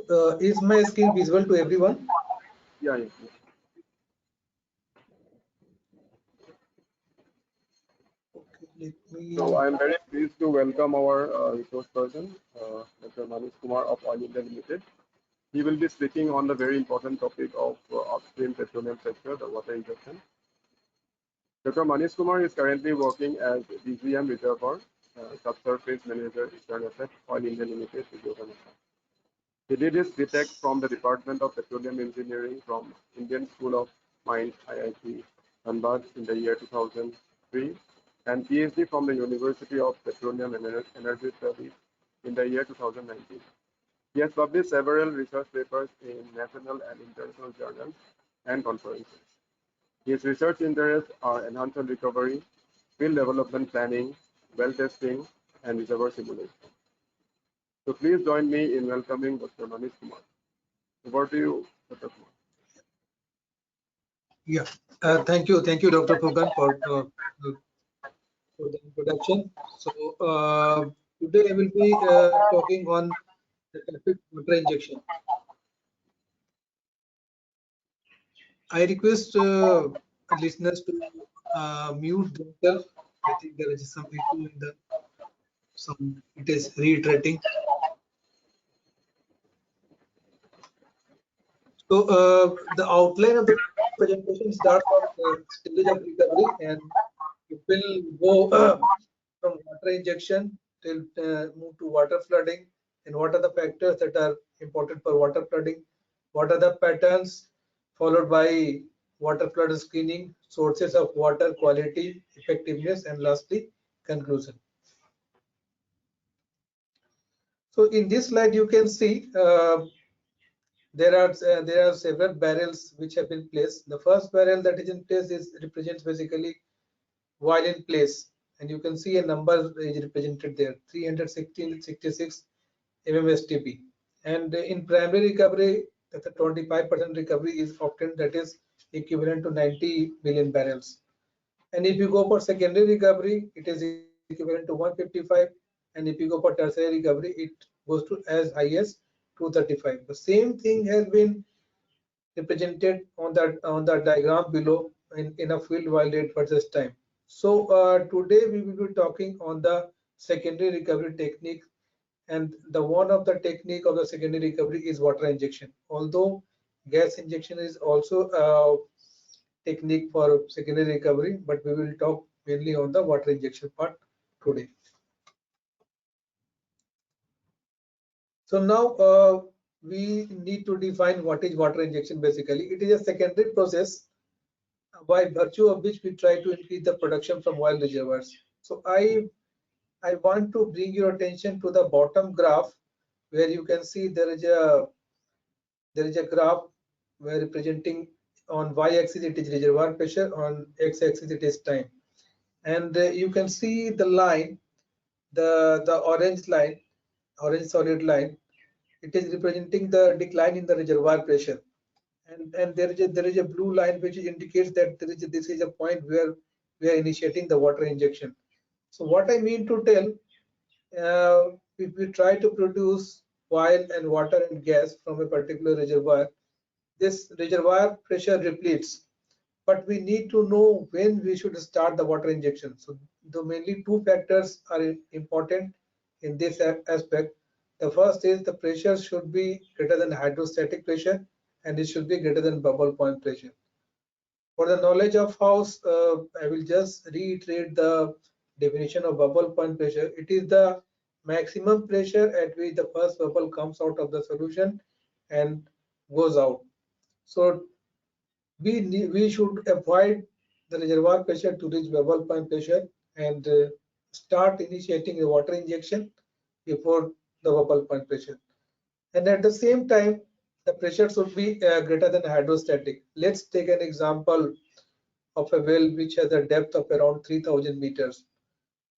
So, is my screen visible to everyone? Yeah. Okay, let me. So I'm very pleased to welcome our resource person, Dr. Manish Kumar of Oil India Limited. He will be speaking on the very important topic of upstream petroleum sector, the water injection. Dr. Manish Kumar is currently working as DGM Reservoir Subsurface Manager, Eastern Asset, Oil India Limited, Vijayanagara. He did his BTech from the Department of Petroleum Engineering from Indian School of Mines, IIT, Dhanbad in the year 2003, and PhD from the University of Petroleum and Energy Studies in the year 2019. He has published several research papers in national and international journals and conferences. His research interests are enhanced recovery, field development planning, well testing, and reservoir simulation. So please join me in welcoming Dr. Manish Kumar. Over to you, Dr. Kumar. Yeah, thank you, Dr. Phugan, for the introduction. So today I will be talking on the topic water injection. I request listeners to mute themselves. I think there is some issue in the it is reiterating. So the outline of the presentation starts from the stage of recovery, and it will go from water injection till move to water flooding, and what are the factors that are important for water flooding, what are the patterns, followed by water flood screening, sources of water quality, effectiveness, and lastly conclusion. So in this slide you can see there are several barrels which have been placed. The first barrel that is in place represents basically while in place, and you can see a number is represented there, 366 mmSTP. And in primary recovery, that the 25% recovery is obtained, that is equivalent to 90 million barrels. And if you go for secondary recovery, it is equivalent to 155, and if you go for tertiary recovery, it goes to as high as 235. The same thing has been represented on the diagram below in a field while rate versus time. So today we will be talking on the secondary recovery technique, and the one of the technique of the secondary recovery is water injection. Although gas injection is also a technique for secondary recovery, but we will talk mainly on the water injection part today. So now we need to define what is water injection. Basically, it is a secondary process by virtue of which we try to increase the production from oil reservoirs. So I want to bring your attention to the bottom graph, where you can see there is a graph where representing on y-axis it is reservoir pressure, on x-axis it is time, and you can see the line, the orange line, orange solid line. It is representing the decline in the reservoir pressure, and there is a blue line which indicates that this is a point where we are initiating the water injection. So what I mean to tell, if we try to produce oil and water and gas from a particular reservoir, this reservoir pressure depletes, but we need to know when we should start the water injection. So the mainly two factors are important in this aspect. The first is the pressure should be greater than hydrostatic pressure, and it should be greater than bubble point pressure. For the knowledge of house, I will just reiterate the definition of bubble point pressure. It is the maximum pressure at which the first bubble comes out of the solution and goes out. So we should avoid the reservoir pressure to reach bubble point pressure, and start initiating the water injection before the bubble point pressure. And at the same time, the pressure should be greater than hydrostatic. Let's take an example of a well which has a depth of around 3000 meters.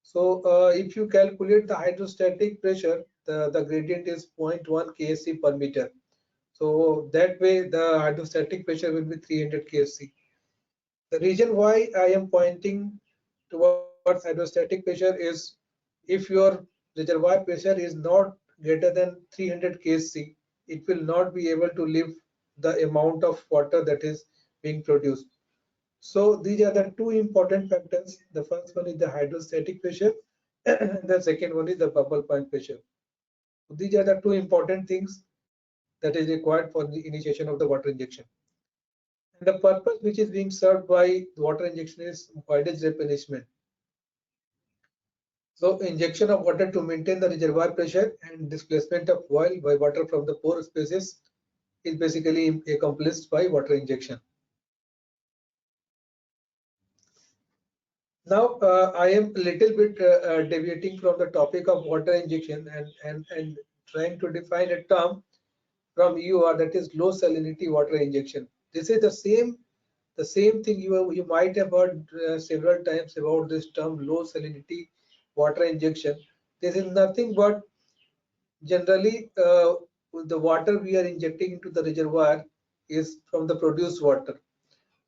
So if you calculate the hydrostatic pressure, the gradient is 0.1 ksc per meter. So that way the hydrostatic pressure will be 300 ksc. The reason why I am pointing towards hydrostatic pressure is, if your reservoir pressure is not greater than 300 ksc, it will not be able to live the amount of water that is being produced. So these are the two important factors. The first one is the hydrostatic pressure, and the second one is the bubble point pressure. These are the two important things that is required for the initiation of the water injection. And the purpose which is being served by water injection is voidage replenishment. So injection of water to maintain the reservoir pressure and displacement of oil by water from the pore spaces is basically accomplished by water injection. Now I am a little bit deviating from the topic of water injection and trying to define a term from EOR, that is low salinity water injection. This is the same thing you might have heard several times about this term low salinity water injection. This is nothing but generally the water we are injecting into the reservoir is from the produced water.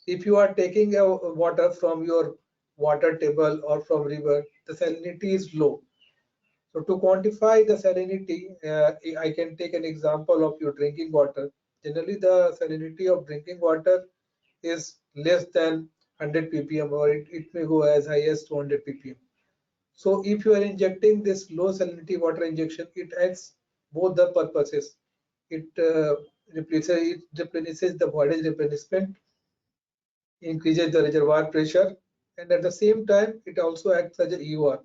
If you are taking water from your water table or from river, the salinity is low. So to quantify the salinity, I can take an example of your drinking water. Generally, the salinity of drinking water is less than 100 ppm, or it may go as high as 200 ppm. So if you are injecting this low salinity water injection, it acts both the purposes. It replenishes the voidage replenishment, increases the reservoir pressure, and at the same time, it also acts as a EOR.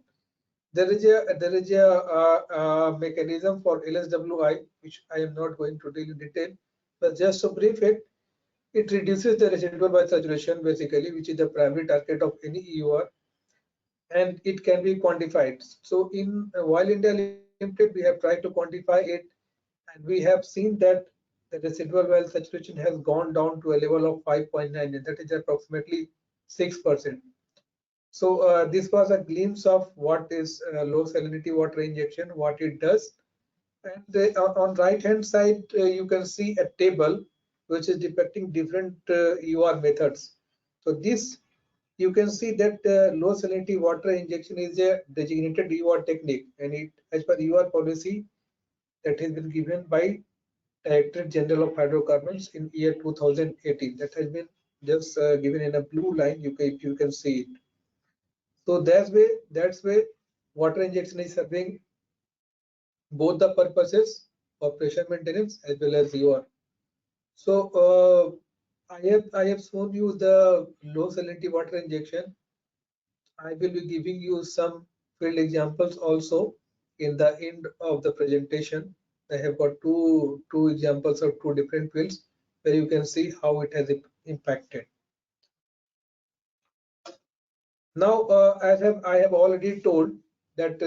There is a mechanism for LSWI, which I am not going to deal in detail, but just to brief it, it reduces the residual by saturation basically, which is the primary target of any EOR, and it can be quantified. So in Oil India Limited, we have tried to quantify it, and we have seen that the residual well saturation has gone down to a level of 5.9, and that is approximately 6%. So this was a glimpse of what is low salinity water injection, what it does. And on right hand side, you can see a table which is depicting different EOR methods. So this, you can see that low salinity water injection is a designated EOR technique, and it, as per EOR policy that has been given by Directorate General of Hydrocarbons in year 2018, that has been just given in a blue line. You can see it. So that's way water injection is serving both the purposes of pressure maintenance as well as EOR. So I have shown you the low salinity water injection. I will be giving you some field examples also in the end of the presentation. I have got two examples of two different fields where you can see how it has impacted. Now, as I have already told that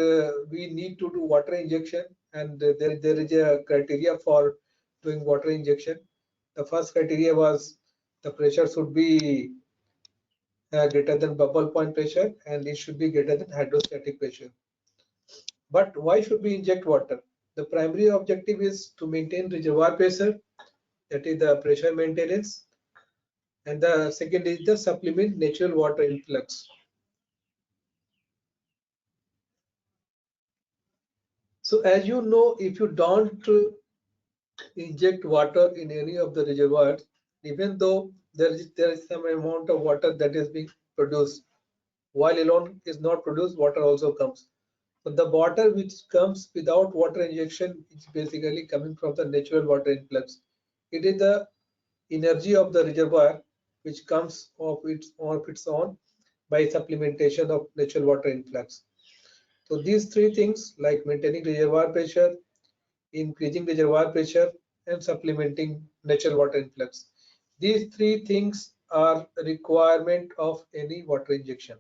we need to do water injection, and there is a criteria for doing water injection. The first criteria was the pressure should be greater than bubble point pressure, and it should be greater than hydrostatic pressure. But why should we inject water? The primary objective is to maintain reservoir pressure, that is the pressure maintenance, and the second is the supplement natural water influx. So as you know, if you don't inject water in any of the reservoirs, even though there is some amount of water that is being produced, while alone is not produced, water also comes. But the water which comes without water injection is basically coming from the natural water influx. It is the energy of the reservoir which comes of its own by supplementation of natural water influx. So these three things, like maintaining reservoir pressure, increasing reservoir pressure, and supplementing natural water influx, these three things are a requirement of any water injection.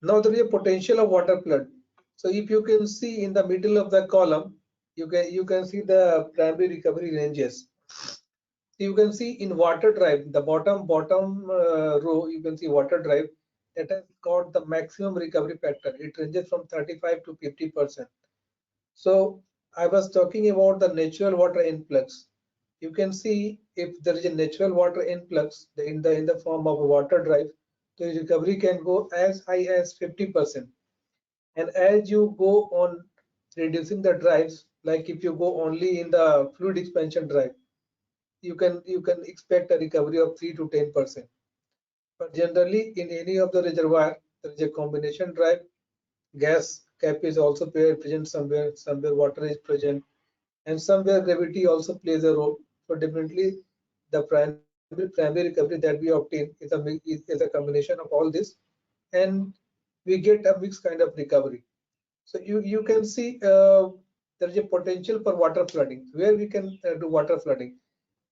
Now there is a potential of water flood. So if you can see in the middle of the column, you can see the primary recovery ranges. You can see in water drive, the bottom row, you can see water drive that has got the maximum recovery factor. It ranges from 35 to 50%. So I was talking about the natural water influx. You can see if there is a natural water influx in the form of a water drive, the recovery can go as high as 50%. And as you go on reducing the drives, like if you go only in the fluid expansion drive, you can expect a recovery of 3 to 10%. But generally, in any of the reservoir, there is a combination drive. Gas cap is also present somewhere. Somewhere water is present, and somewhere gravity also plays a role. So definitely, the primary recovery that we obtain is a combination of all this, and we get a mixed kind of recovery. So you can see there is a potential for water flooding where we can do water flooding.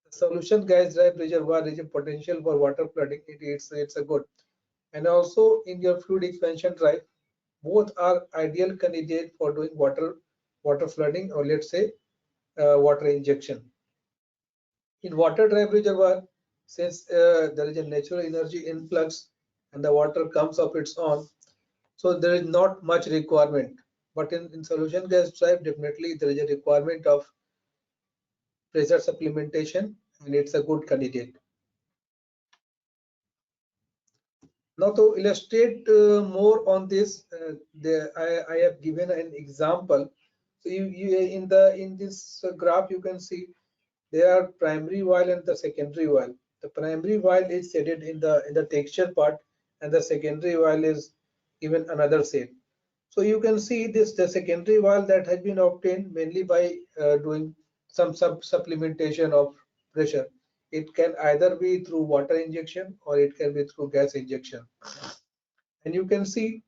The solution gas drive reservoir is a potential for water flooding. It's a good. And also in your fluid expansion drive, both are ideal candidate for doing water flooding, or let's say water injection. In water drive reservoir, since there is a natural energy influx and the water comes of its own, so there is not much requirement. But in solution gas drive, definitely there is a requirement of pressure supplementation, and it's a good candidate. Now to illustrate more on this, I have given an example. So in this graph you can see there are primary vial and the secondary vial. The primary vial is shaded in the texture part, and the secondary vial is even another shade. So you can see this the secondary vial that has been obtained mainly by doing some supplementation of pressure. It can either be through water injection or it can be through gas injection. And you can see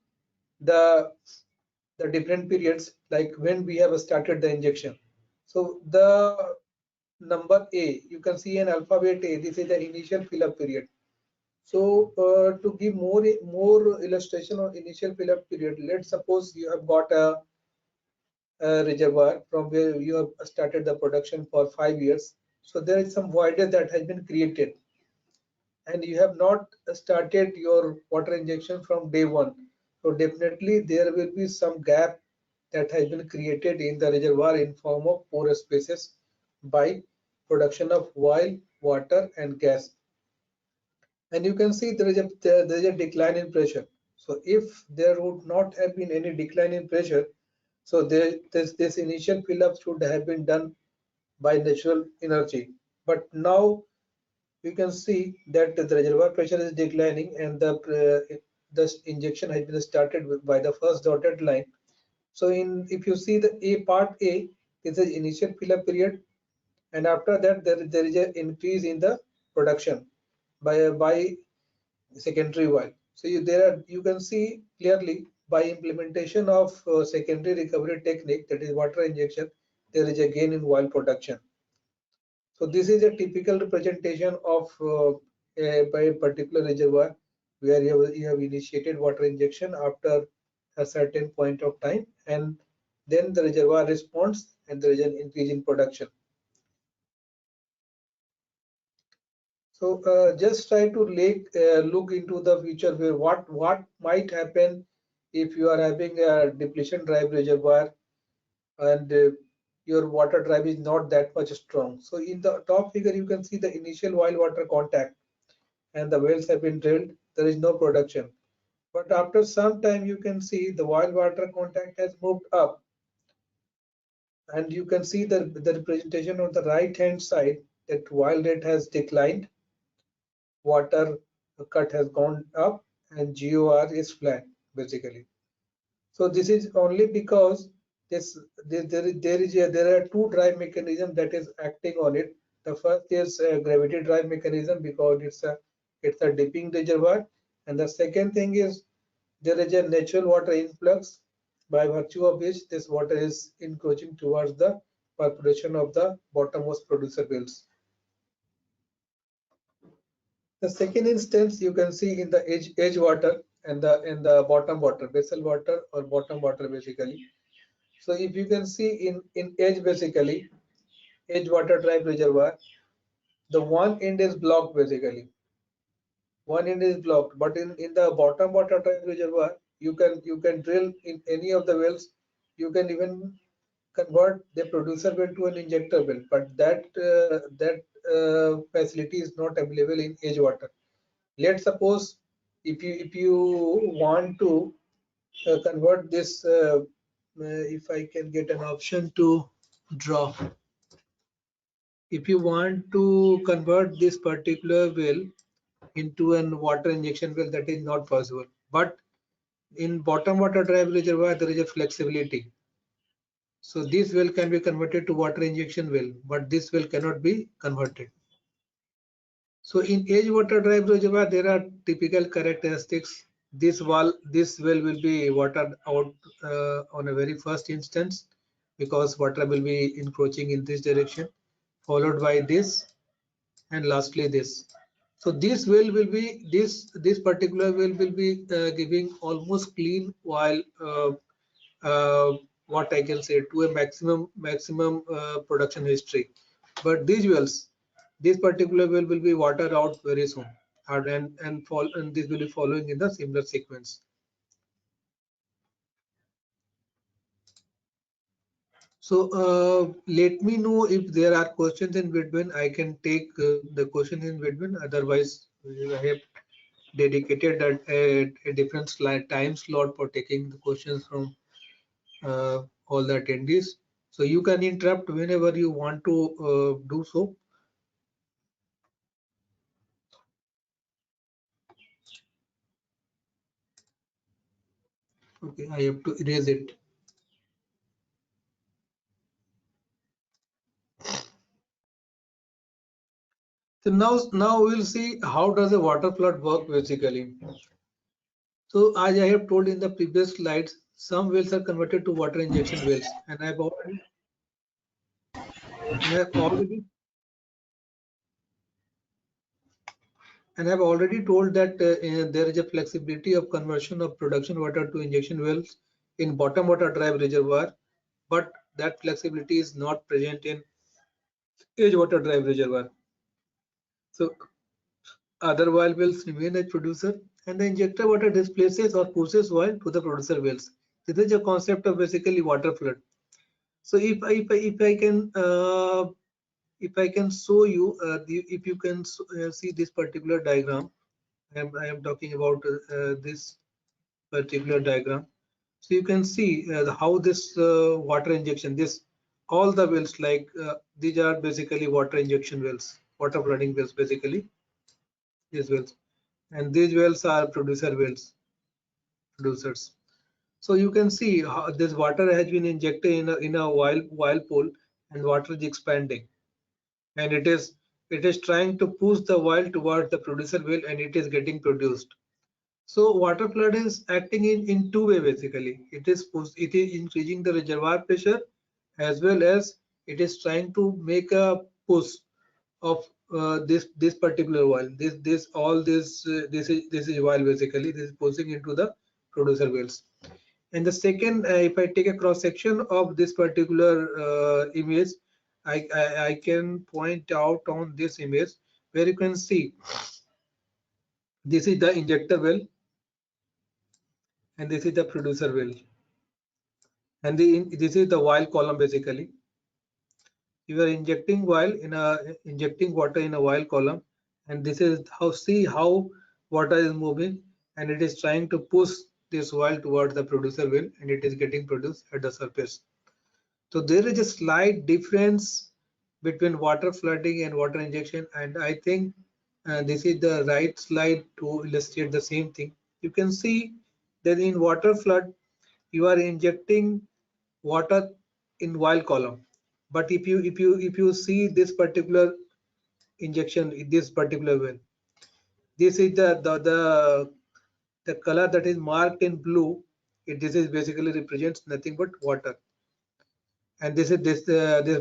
the different periods, like when we have started the injection. So the number A, you can see an alphabet A, this is the initial fill-up period. So to give more illustration on initial fill-up period, let's suppose you have got a reservoir from where you have started the production for 5 years. So there is some void that has been created, and you have not started your water injection from day one. So definitely there will be some gap that has been created in the reservoir in form of porous spaces by production of oil, water and gas. And you can see there is a decline in pressure. So if there would not have been any decline in pressure, so this initial fill up should have been done by natural energy. But now you can see that the reservoir pressure is declining, and the injection has been started by the first dotted line. So if you see the part A is the initial fill up period, and after that there is an increase in the production by secondary vial. So you can see clearly by implementation of secondary recovery technique, that is water injection, there is a gain in vial production. So this is a typical representation of by a particular reservoir where you have initiated water injection after a certain point of time, and then the reservoir responds and there is an increase in production. So just try to look into the future where what might happen if you are having a depletion drive reservoir and your water drive is not that much strong. So in the top figure you can see the initial oil water contact, and the wells have been drilled. There is no production. But after some time you can see the oil water contact has moved up, and you can see the representation on the right hand side that oil rate has declined, water cut has gone up, and GOR is flat basically. So this is only because there are two drive mechanisms that is acting on it. The first is a gravity drive mechanism because it's a dipping reservoir, and the second thing is there is a natural water influx by virtue of which this water is encroaching towards the perforation of the bottommost producer wells. The second instance you can see in the edge water and the bottom water, vessel water or bottom water basically. So if you can see in edge basically, edge water drive reservoir, the one end is blocked basically. One end is blocked, but in the bottom water drive reservoir, you can drill in any of the wells. You can even convert the producer well to an injector well, but that facility is not available in edge water. Let's suppose if you want to convert this, if I can get an option to draw, if you want to convert this particular well into an water injection well, that is not possible. But in bottom water drive reservoir, there is a flexibility. So this well can be converted to water injection well, but this well cannot be converted. So in edge water drive reservoir, there are typical characteristics. This well will be watered out on a very first instance, because water will be encroaching in this direction, followed by this, and lastly this. So this well will be this particular well will be giving almost clean, while what I can say, to a maximum production history. But these wells, this particular well will be watered out very soon, and this will be following in the similar sequence. So let me know if there are questions in between. I can take the question in between. Otherwise, I have dedicated a different time slot for taking the questions from all the attendees. So you can interrupt whenever you want to do so. Okay, I have to erase it. So now we'll see how does a water flood work basically. So as I have told in the previous slides, some wells are converted to water injection wells, and I've already told that there is a flexibility of conversion of production water to injection wells in bottom water drive reservoir, but that flexibility is not present in edge water drive reservoir. So other well wells remain as producer, and the injector water displaces or pushes oil to the producer wells. This is a concept of basically water flood. So if I can show you, if you can see this particular diagram, I am talking about this particular diagram. So you can see how this water injection, all the wells, like these are basically water injection wells, water flooding wells basically, these wells, and these wells are producers. So you can see how this water has been injected in a while pool, and water is expanding, and it is trying to push the oil towards the producer well, and it is getting produced. So water flood is acting in two ways basically. It is increasing the reservoir pressure, as well as it is trying to make a push of this particular oil. This is oil basically. This is pushing into the producer wells. And the second, if I take a cross section of this particular image, I can point out on this image where you can see this is the injector well, and this is the producer well, and this is the oil column basically. You are injecting water in a oil column, and this is how water is moving, and it is trying to push this oil towards the producer well, and it is getting produced at the surface. So there is a slight difference between water flooding and water injection, and I think this is the right slide to illustrate the same thing. You can see that in water flood, you are injecting water in oil column, but if you see this particular injection in this particular well, this is the color that is marked in blue. This is basically represents nothing but water, and this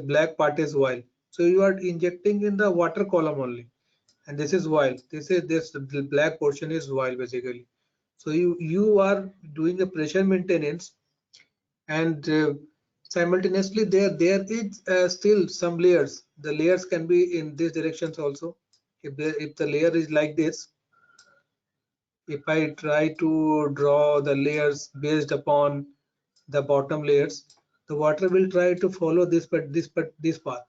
black part is oil. So you are injecting in the water column only, and this is oil. This black portion is oil basically. So you are doing a pressure maintenance, and simultaneously there is still some layers. The layers can be in these directions also. If the layer is like this, if I try to draw the layers based upon the bottom layers, the water will try to follow this path.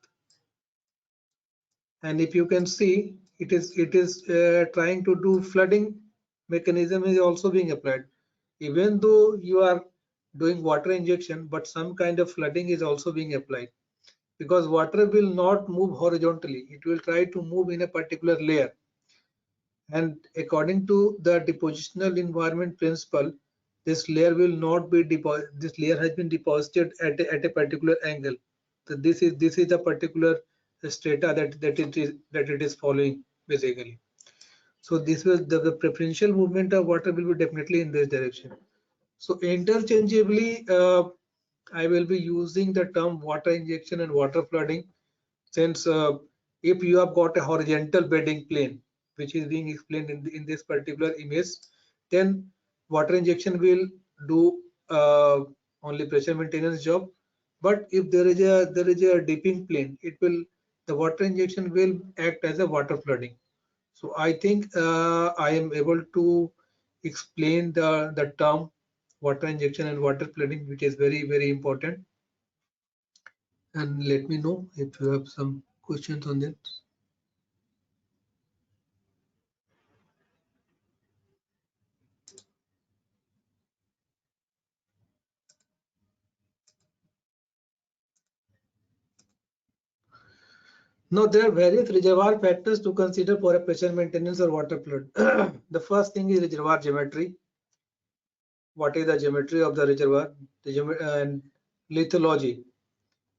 And if you can see, it is trying to do flooding mechanism is also being applied. Even though you are doing water injection, but some kind of flooding is also being applied, because water will not move horizontally. It will try to move in a particular layer. And according to the depositional environment principle, this layer will not be this layer has been deposited at a particular angle. So this is the particular strata that it is following basically. So this will the preferential movement of water will be definitely in this direction. So interchangeably, I will be using the term water injection and water flooding, since if you have got a horizontal bedding plane, which is being explained in this particular image, then water injection will do only pressure maintenance job. But if there is a dipping plane, it will the water injection will act as a water flooding. So I think I am able to explain the term water injection and water flooding, which is very important. And let me know if you have some questions on this. Now, there are various reservoir factors to consider for a pressure maintenance or water flood. The first thing is reservoir geometry. What is the geometry of the reservoir? And lithology.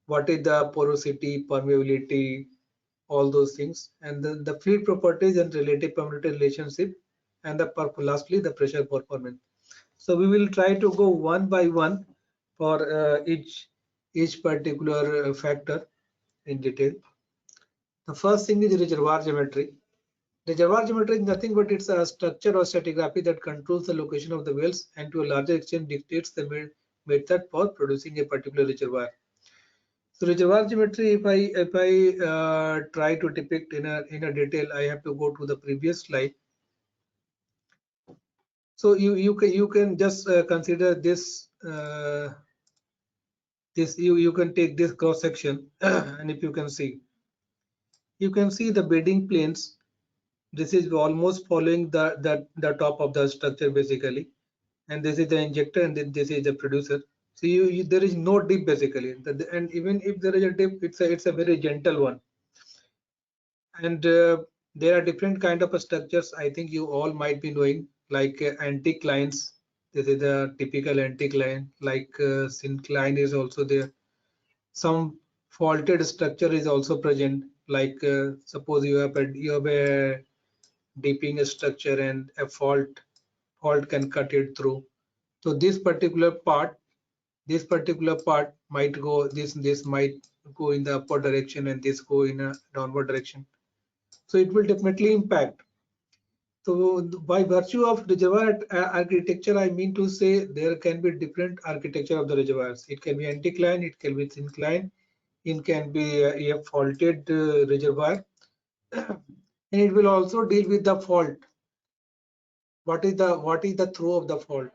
What is the porosity, permeability, all those things. And then the fluid properties and relative permeability relationship. And lastly, the pressure performance. So we will try to go one by one for each particular factor in detail. The first thing is reservoir geometry. Reservoir geometry is nothing but it's a structure or stratigraphy that controls the location of the wells and to a larger extent dictates the method for producing a particular reservoir. So reservoir geometry, if I try to depict in a detail, I have to go to the previous slide. So you can just consider this you can take this cross section and if you can see the bedding planes. This is almost following the top of the structure basically, and this is the injector and then this is the producer. So there is no dip basically, and even if there is a dip, it's a very gentle one. And there are different kind of structures. I think you all might be knowing, like anticlines. This is the typical anticline. Like syncline is also there. Some faulted structure is also present. Like suppose you have a dipping structure and a fault can cut it through. So this particular part might go this might go in the upward direction and this go in a downward direction. So it will definitely impact. So by virtue of reservoir architecture, I mean to say there can be different architecture of the reservoirs. It can be anticline, it can be syncline, it can be a faulted reservoir, and it will also deal with the fault. What is the throw of the fault?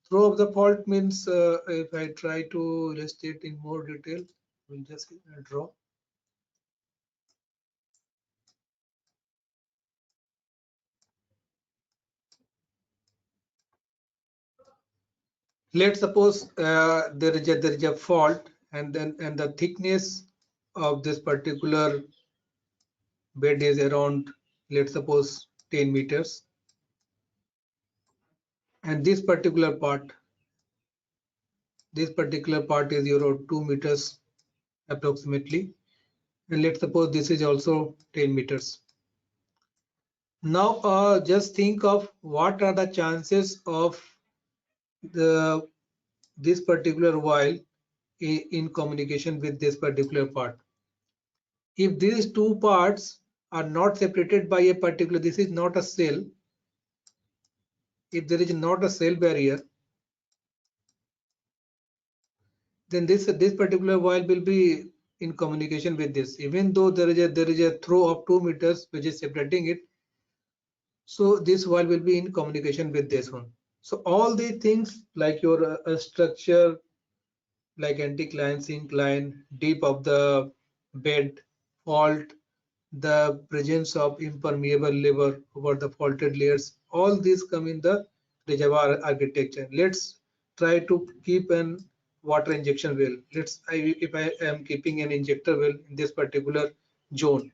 Throw of the fault means if I try to illustrate in more detail, we'll just draw. Let's suppose there is a fault, and the thickness of this particular bed is around, let's suppose, 10 meters, and this particular part is around 2 meters approximately, and let's suppose this is also 10 meters. Now just think of what are the chances of this particular wire in communication with this particular part. If these two parts are not separated by a particular, this is not a cell. If there is not a cell barrier, then this particular wire will be in communication with this, even though there is a throw of 2 meters which is separating it. So this wire will be in communication with this one. So all these things, like your structure, like anticline, syncline, deep of the bed, fault, the presence of impermeable layer over the faulted layers. All these come in the reservoir architecture. Let's try to keep an water injection well. If I am keeping an injector well in this particular zone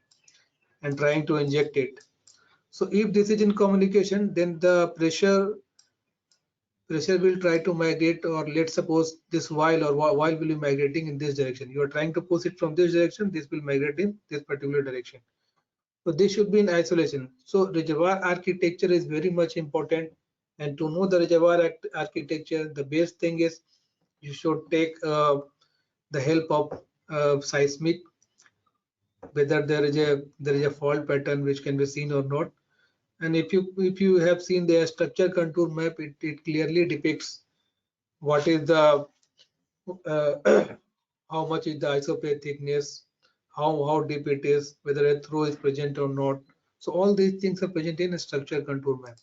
and trying to inject it. So if this is in communication, then the pressure will try to migrate, or let's suppose this while while will be migrating in this direction. You are trying to push it from this direction, this will migrate in this particular direction. So this should be in isolation. So reservoir architecture is very much important, and to know the reservoir architecture, the best thing is you should take the help of seismic, whether there is a fault pattern which can be seen or not. And if you have seen the structure contour map, it clearly depicts what is the how much is the isoplate thickness, how deep it is, whether a throw is present or not. So all these things are present in a structure contour map.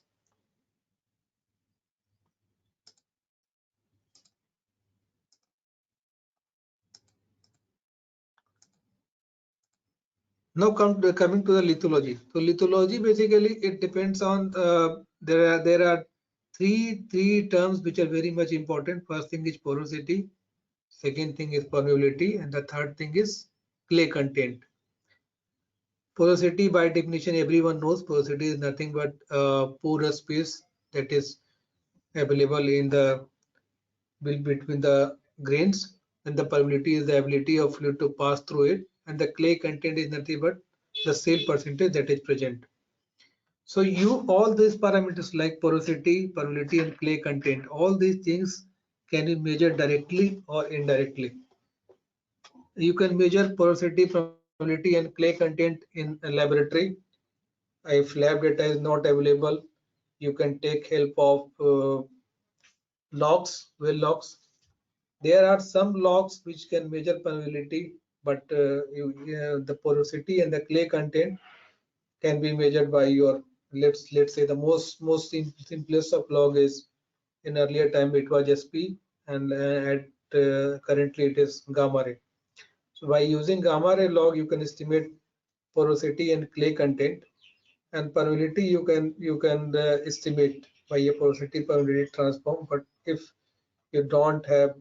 Now coming to the lithology. So lithology, basically it depends on there are three terms which are very much important. First thing is porosity, second thing is permeability, and the third thing is clay content. Porosity, by definition, everyone knows porosity is nothing but porous space that is available in the between the grains, and the permeability is the ability of fluid to pass through it, and the clay content is nothing but the silt percentage that is present. So you all these parameters like porosity, permeability, and clay content, all these things can be measured directly or indirectly. You can measure porosity, permeability, and clay content in a laboratory. If lab data is not available, you can take help of logs, well logs. There are some logs which can measure permeability, but the porosity and the clay content can be measured by your, let's say the most simplest of log is, in earlier time it was SP, and currently it is gamma ray. So by using gamma ray log, you can estimate porosity and clay content, and permeability you can estimate by a porosity permeability transform. But if you don't have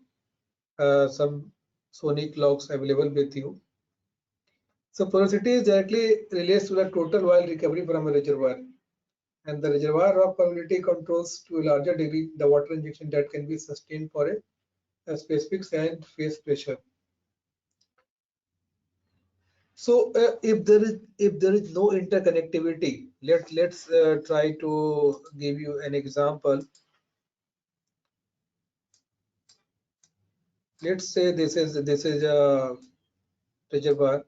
some sonic logs available with you, so porosity is directly relates to the total oil recovery from a reservoir, and the reservoir of permeability controls to a larger degree the water injection that can be sustained for a specific sand phase pressure. So if there is no interconnectivity, let's try to give you an example. Let's say this is a reservoir,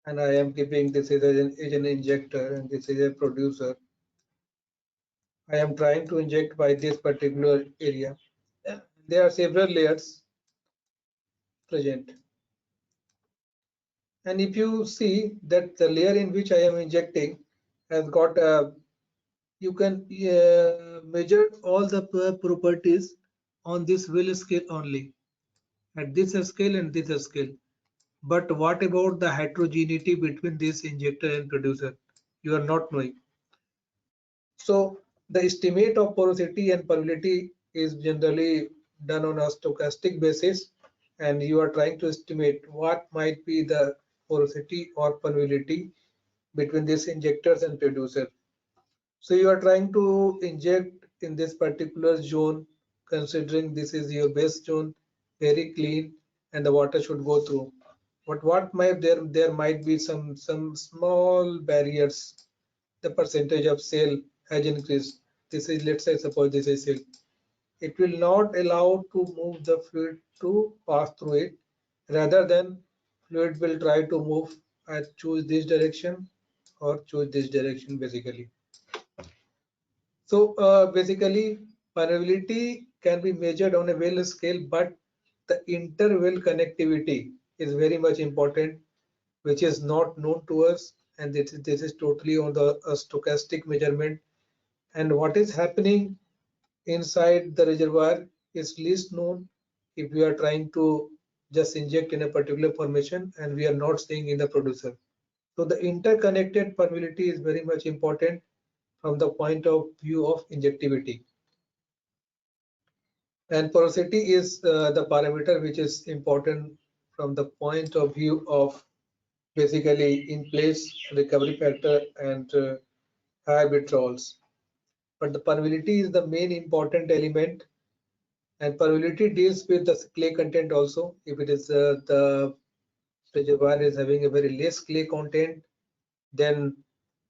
and I am keeping this is an injector, and this is a producer. I am trying to inject by this particular area. There are several layers present, and if you see that the layer in which I am injecting has got a, you can measure all the properties on this well scale only, at this scale and this scale. But what about the heterogeneity between this injector and producer? You are not knowing. So the estimate of porosity and permeability is generally done on a stochastic basis, and you are trying to estimate what might be the porosity or permeability between these injectors and producer. So you are trying to inject in this particular zone, considering this is your base zone, very clean, and the water should go through. But what might there might be some small barriers. The percentage of shale has increased. This is, let's say, suppose this is shale. It will not allow to move the fluid to pass through it. Rather than fluid will try to move and choose this direction or choose this direction basically. So basically, permeability can be measured on a well scale, but the interwell connectivity is very much important, which is not known to us, and this is totally on the stochastic measurement. And what is happening inside the reservoir is least known if we are trying to just inject in a particular formation and we are not seeing in the producer. So the interconnected permeability is very much important from the point of view of injectivity. And porosity is the parameter which is important from the point of view of basically in place recovery factor and high withdrawals. But the permeability is the main important element, and permeability deals with the clay content also. If it is the reservoir is having a very less clay content, then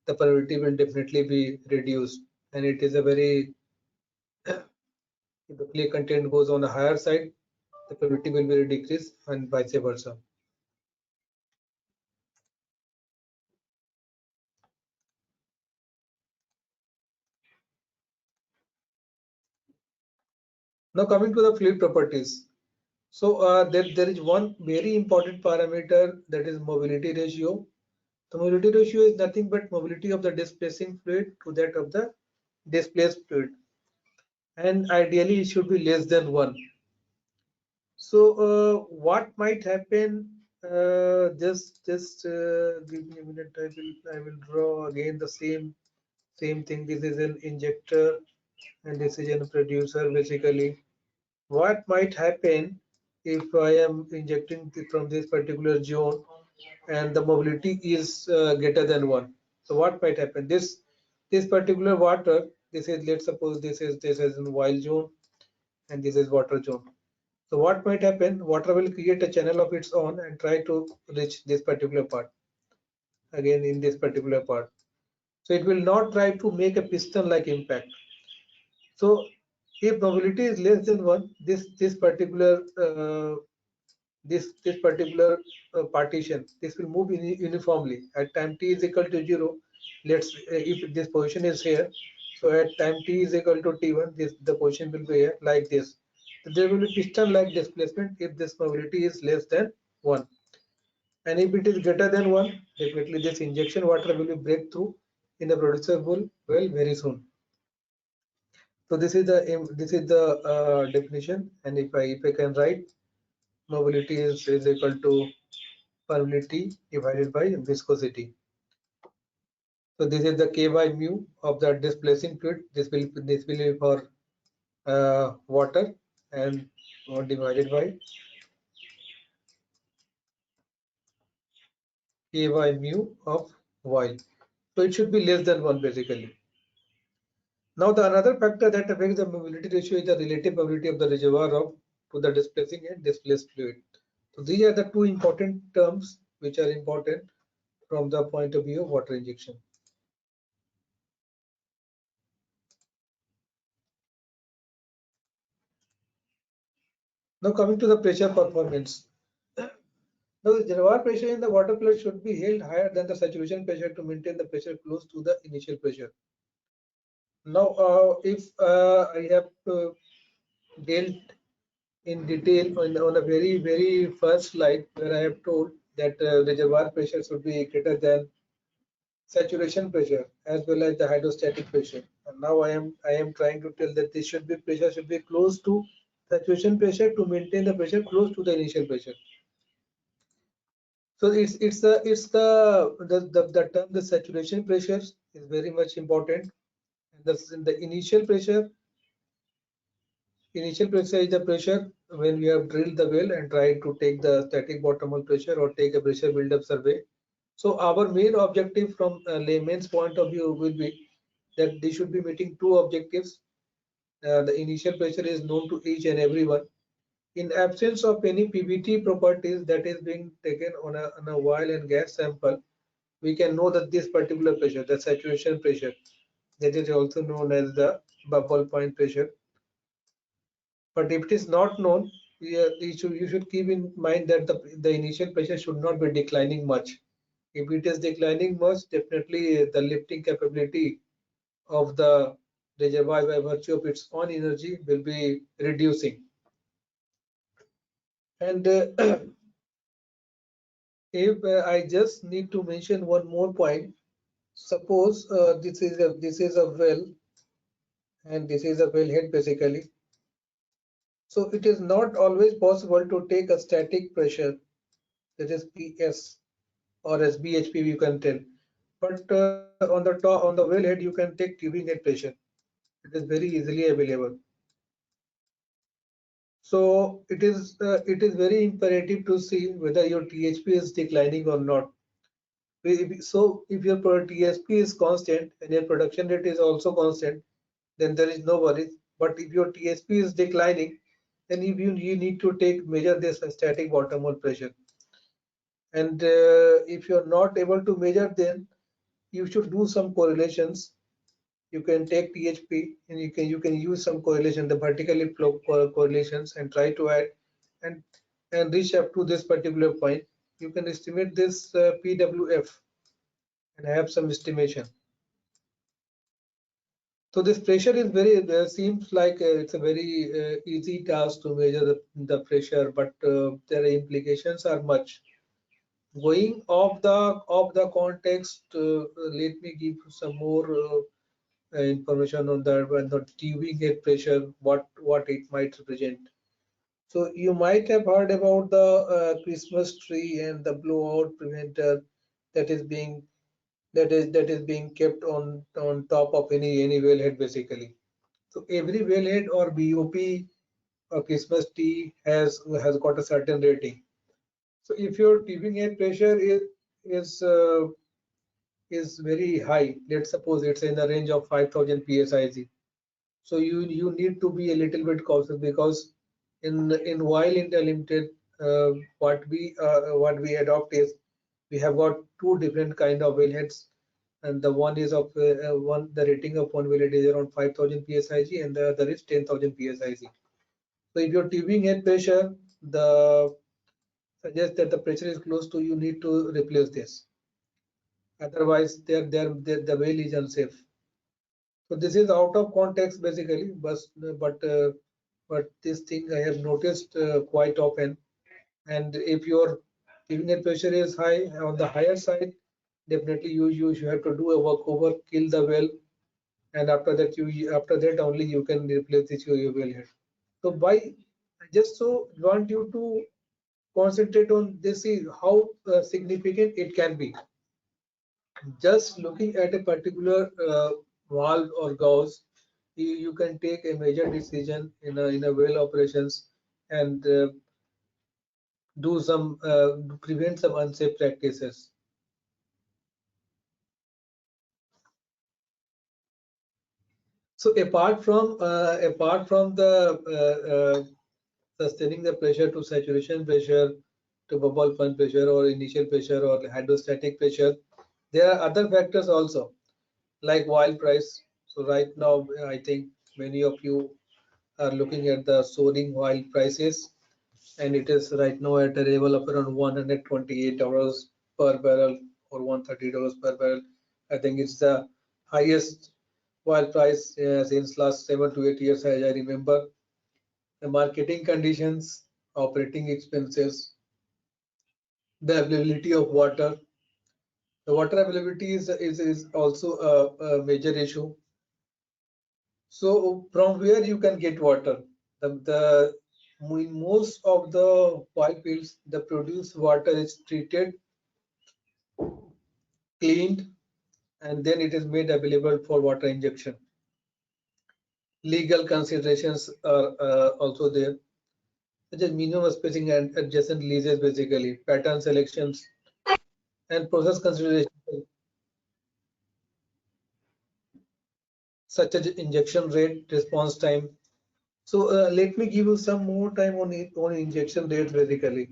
the permeability will definitely be reduced, and it is a very if the clay content goes on a higher side, the permeability will be decreased and vice versa. Now coming to the fluid properties. So there is one very important parameter, that is mobility ratio. The mobility ratio is nothing but mobility of the displacing fluid to that of the displaced fluid, and ideally it should be less than 1. So what might happen, just give me a minute, I will draw again the same thing. This is an injector and this is a producer. Basically what might happen if I am injecting from this particular zone and the mobility is greater than 1. So what might happen, this particular water, this is, let's suppose this is in wild zone and this is water zone. So what might happen, water will create a channel of its own and try to reach this particular part, again in this particular part. So it will not try to make a piston like impact. So if mobility is less than 1, this particular this particular partition, this will move uniformly at time t is equal to 0. Let's if this position is here, so at time t is equal to t1, this the position will be here like this. So there will be piston like displacement if this mobility is less than 1, and if it is greater than 1, definitely this injection water will be break through in the producer well very soon. So this is the definition, and if I can write, mobility is equal to permeability divided by viscosity. So this is the K by mu of the displacing fluid. This will be for water, and divided by K by mu of oil. So it should be less than 1 basically. Now the another factor that affects the mobility ratio is the relative mobility of the reservoir of to the displacing and displaced fluid. So these are the two important terms which are important from the point of view of water injection. Now coming to the pressure performance. Now the reservoir pressure in the water flow should be held higher than the saturation pressure to maintain the pressure close to the initial pressure. Now if I have dealt in detail on a very first slide where I have told that reservoir pressure should be greater than saturation pressure as well as the hydrostatic pressure, and now I am trying to tell that this pressure should be close to saturation pressure to maintain the pressure close to the initial pressure. So the term the saturation pressure is very much important, and the initial pressure is the pressure when we have drilled the well and tried to take the static bottom hole pressure or take a pressure build-up survey. So our main objective from a layman's point of view will be that they should be meeting two objectives. The initial pressure is known to each and everyone. In absence of any PVT properties that is being taken on a oil and gas sample, we can know that this particular pressure, the saturation pressure, that is also known as the bubble point pressure. But if it is not known, you should keep in mind that the initial pressure should not be declining much. If it is declining much, definitely the lifting capability of the reservoir by virtue of its own energy will be reducing. And if I just need to mention one more point, suppose this is a well and this is a wellhead basically. So it is not always possible to take a static pressure, that is PS, or as BHP you can tell. But on the top, on the wellhead, you can take tubing head pressure. It is very easily available. So it is very imperative to see whether your THP is declining or not. So if your THP is constant and your production rate is also constant, then there is no worries. But if your THP is declining, then if you need to take measure this static bottom hole pressure. And if you're not able to measure, then you should do some correlations. You can take THP and you can use some correlation, the vertically flow correlations, and try to add and reach up to this particular point. You can estimate this PWF and have some estimation. So this pressure is very seems like it's a very easy task to measure the pressure, but their implications are much. Going off the context, let me give some more information on that when the tubing head pressure, what it might represent. So you might have heard about the Christmas tree and the blowout preventer that is being that is being kept on top of any wellhead basically. So every wellhead or BOP or Christmas tree has got a certain rating. So if your tubing head pressure is uh, is very high, let's suppose it's in the range of 5000 psiz, so you need to be a little bit cautious, because in While India Limited, what we adopt is we have got two different kind of wellheads, and the one is of one the rating of one wellhead is around 5000 psiz and the other is 10,000 psiz. So if your tubing head pressure the suggests that the pressure is close to, you need to replace this, otherwise the well is unsafe. So this is out of context basically, but this thing I have noticed quite often. And if your tubing pressure is high on the higher side, definitely you should have to do a workover, kill the well, and after that only you can replace your wellhead. So by I just so want you to concentrate on this is how significant it can be. Just looking at a particular valve or gauze, you can take a major decision in a well operations and do some prevent some unsafe practices. So apart from the sustaining the pressure to saturation pressure, to bubble point pressure or initial pressure or hydrostatic pressure, there are other factors also, like oil price. So right now, I think many of you are looking at the soaring oil prices, and it is right now at a level of around $128 per barrel or $130 per barrel. I think it's the highest oil price since last 7 to 8 years, as I remember. The marketing conditions, operating expenses, the availability of water. The water availability is also a major issue. So from where you can get water? In most of the oil fields, the produced water is treated, cleaned, and then it is made available for water injection. Legal considerations are also there, such as minimum spacing and adjacent leases, basically pattern selections and process considerations such as injection rate, response time. So let me give you some more time on injection rates basically.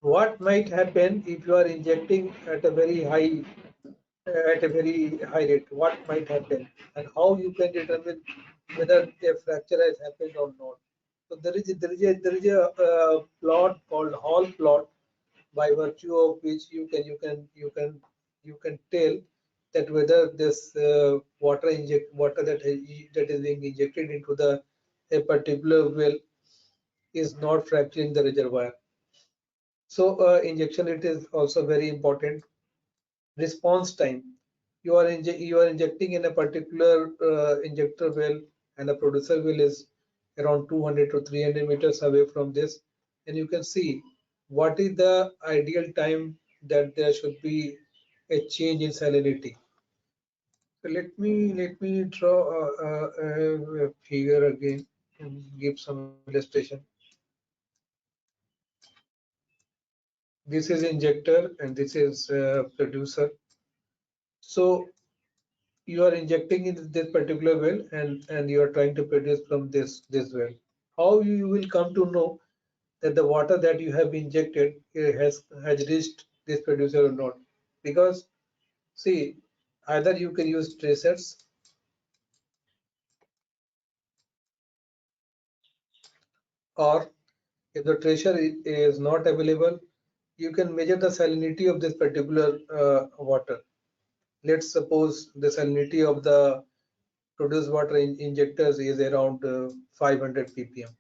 What might happen if you are injecting at a very high rate? What might happen, and how you can determine whether a fracture has happened or not? So there is a plot called Hall plot, by virtue of which you can tell that whether this water that is being injected into the a particular well is not fracturing the reservoir. So injection rate is also very important. Response time. You are injecting in a particular injector well, and the producer well is around 200 to 300 meters away from this, and you can see what is the ideal time that there should be a change in salinity. So let me draw a figure again and give some illustration. This is injector and this is producer. So you are injecting in this particular well and you are trying to produce from this well. How you will come to know that the water that you have injected has reached this producer or not? Because see, either you can use tracers, or if the tracer is not available, you can measure the salinity of this particular water. Let's suppose the salinity of the produced water injectors is around 500 ppm.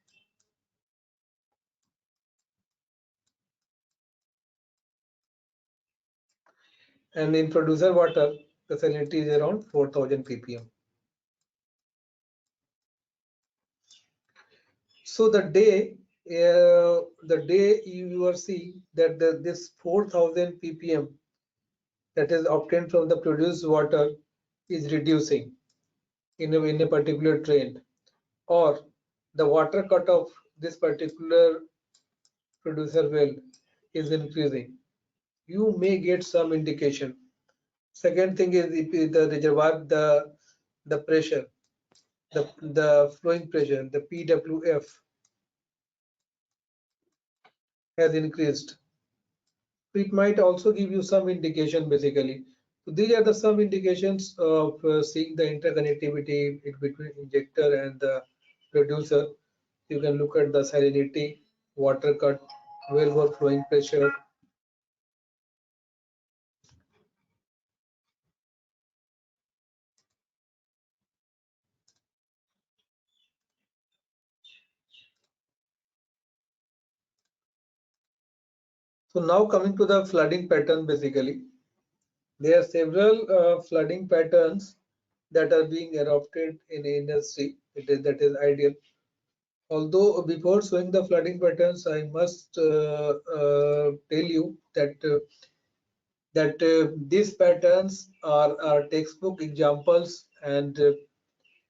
And in producer water, the salinity is around 4000 ppm. So the day you are seeing that this 4000 ppm that is obtained from the produced water is reducing in a particular trend, or the water cut of this particular producer well is increasing, you may get some indication. Second thing is if the reservoir, the pressure, the flowing pressure, the PWF has increased. It might also give you some indication basically. So these are the some indications of seeing the interconnectivity between injector and the producer. You can look at the salinity, water cut, wellbore flowing pressure. So now coming to the flooding pattern basically. There are several flooding patterns that are being adopted in the industry. That is ideal. Although before showing the flooding patterns, I must tell you that these patterns are textbook examples, and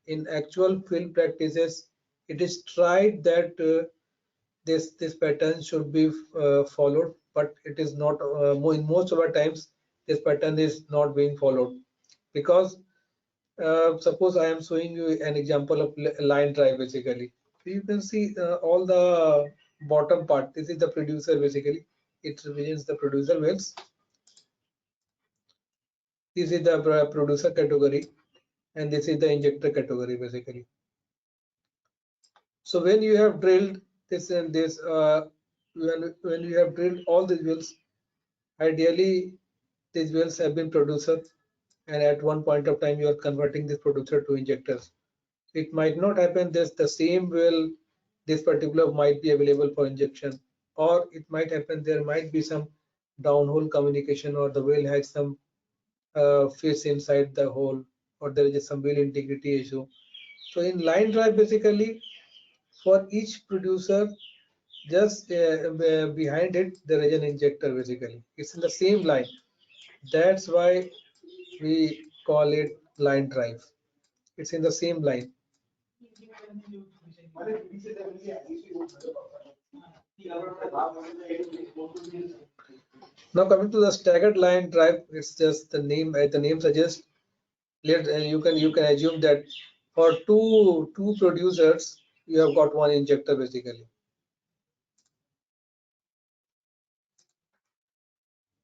in actual field practices, it is tried that this pattern should be followed, but it is not. In most of the times, this pattern is not being followed because suppose I am showing you an example of line drive basically. So you can see all the bottom part. This is the producer basically. It represents the producer wells. This is the producer category, and this is the injector category basically. So when you have drilled this and this, when you have drilled all these wells, ideally these wells have been producer, and at one point of time you are converting this producer to injectors. It might not happen that the same well, this particular might be available for injection, or it might happen there might be some downhole communication, or the well has some fish inside the hole, or there is some well integrity issue. So in line drive basically, for each producer, just behind it there is an injector basically. It's in the same line. That's why we call it line drive. It's in the same line. Now coming to the staggered line drive, it's just the name. The name suggests. You can assume that for two producers, you have got one injector basically.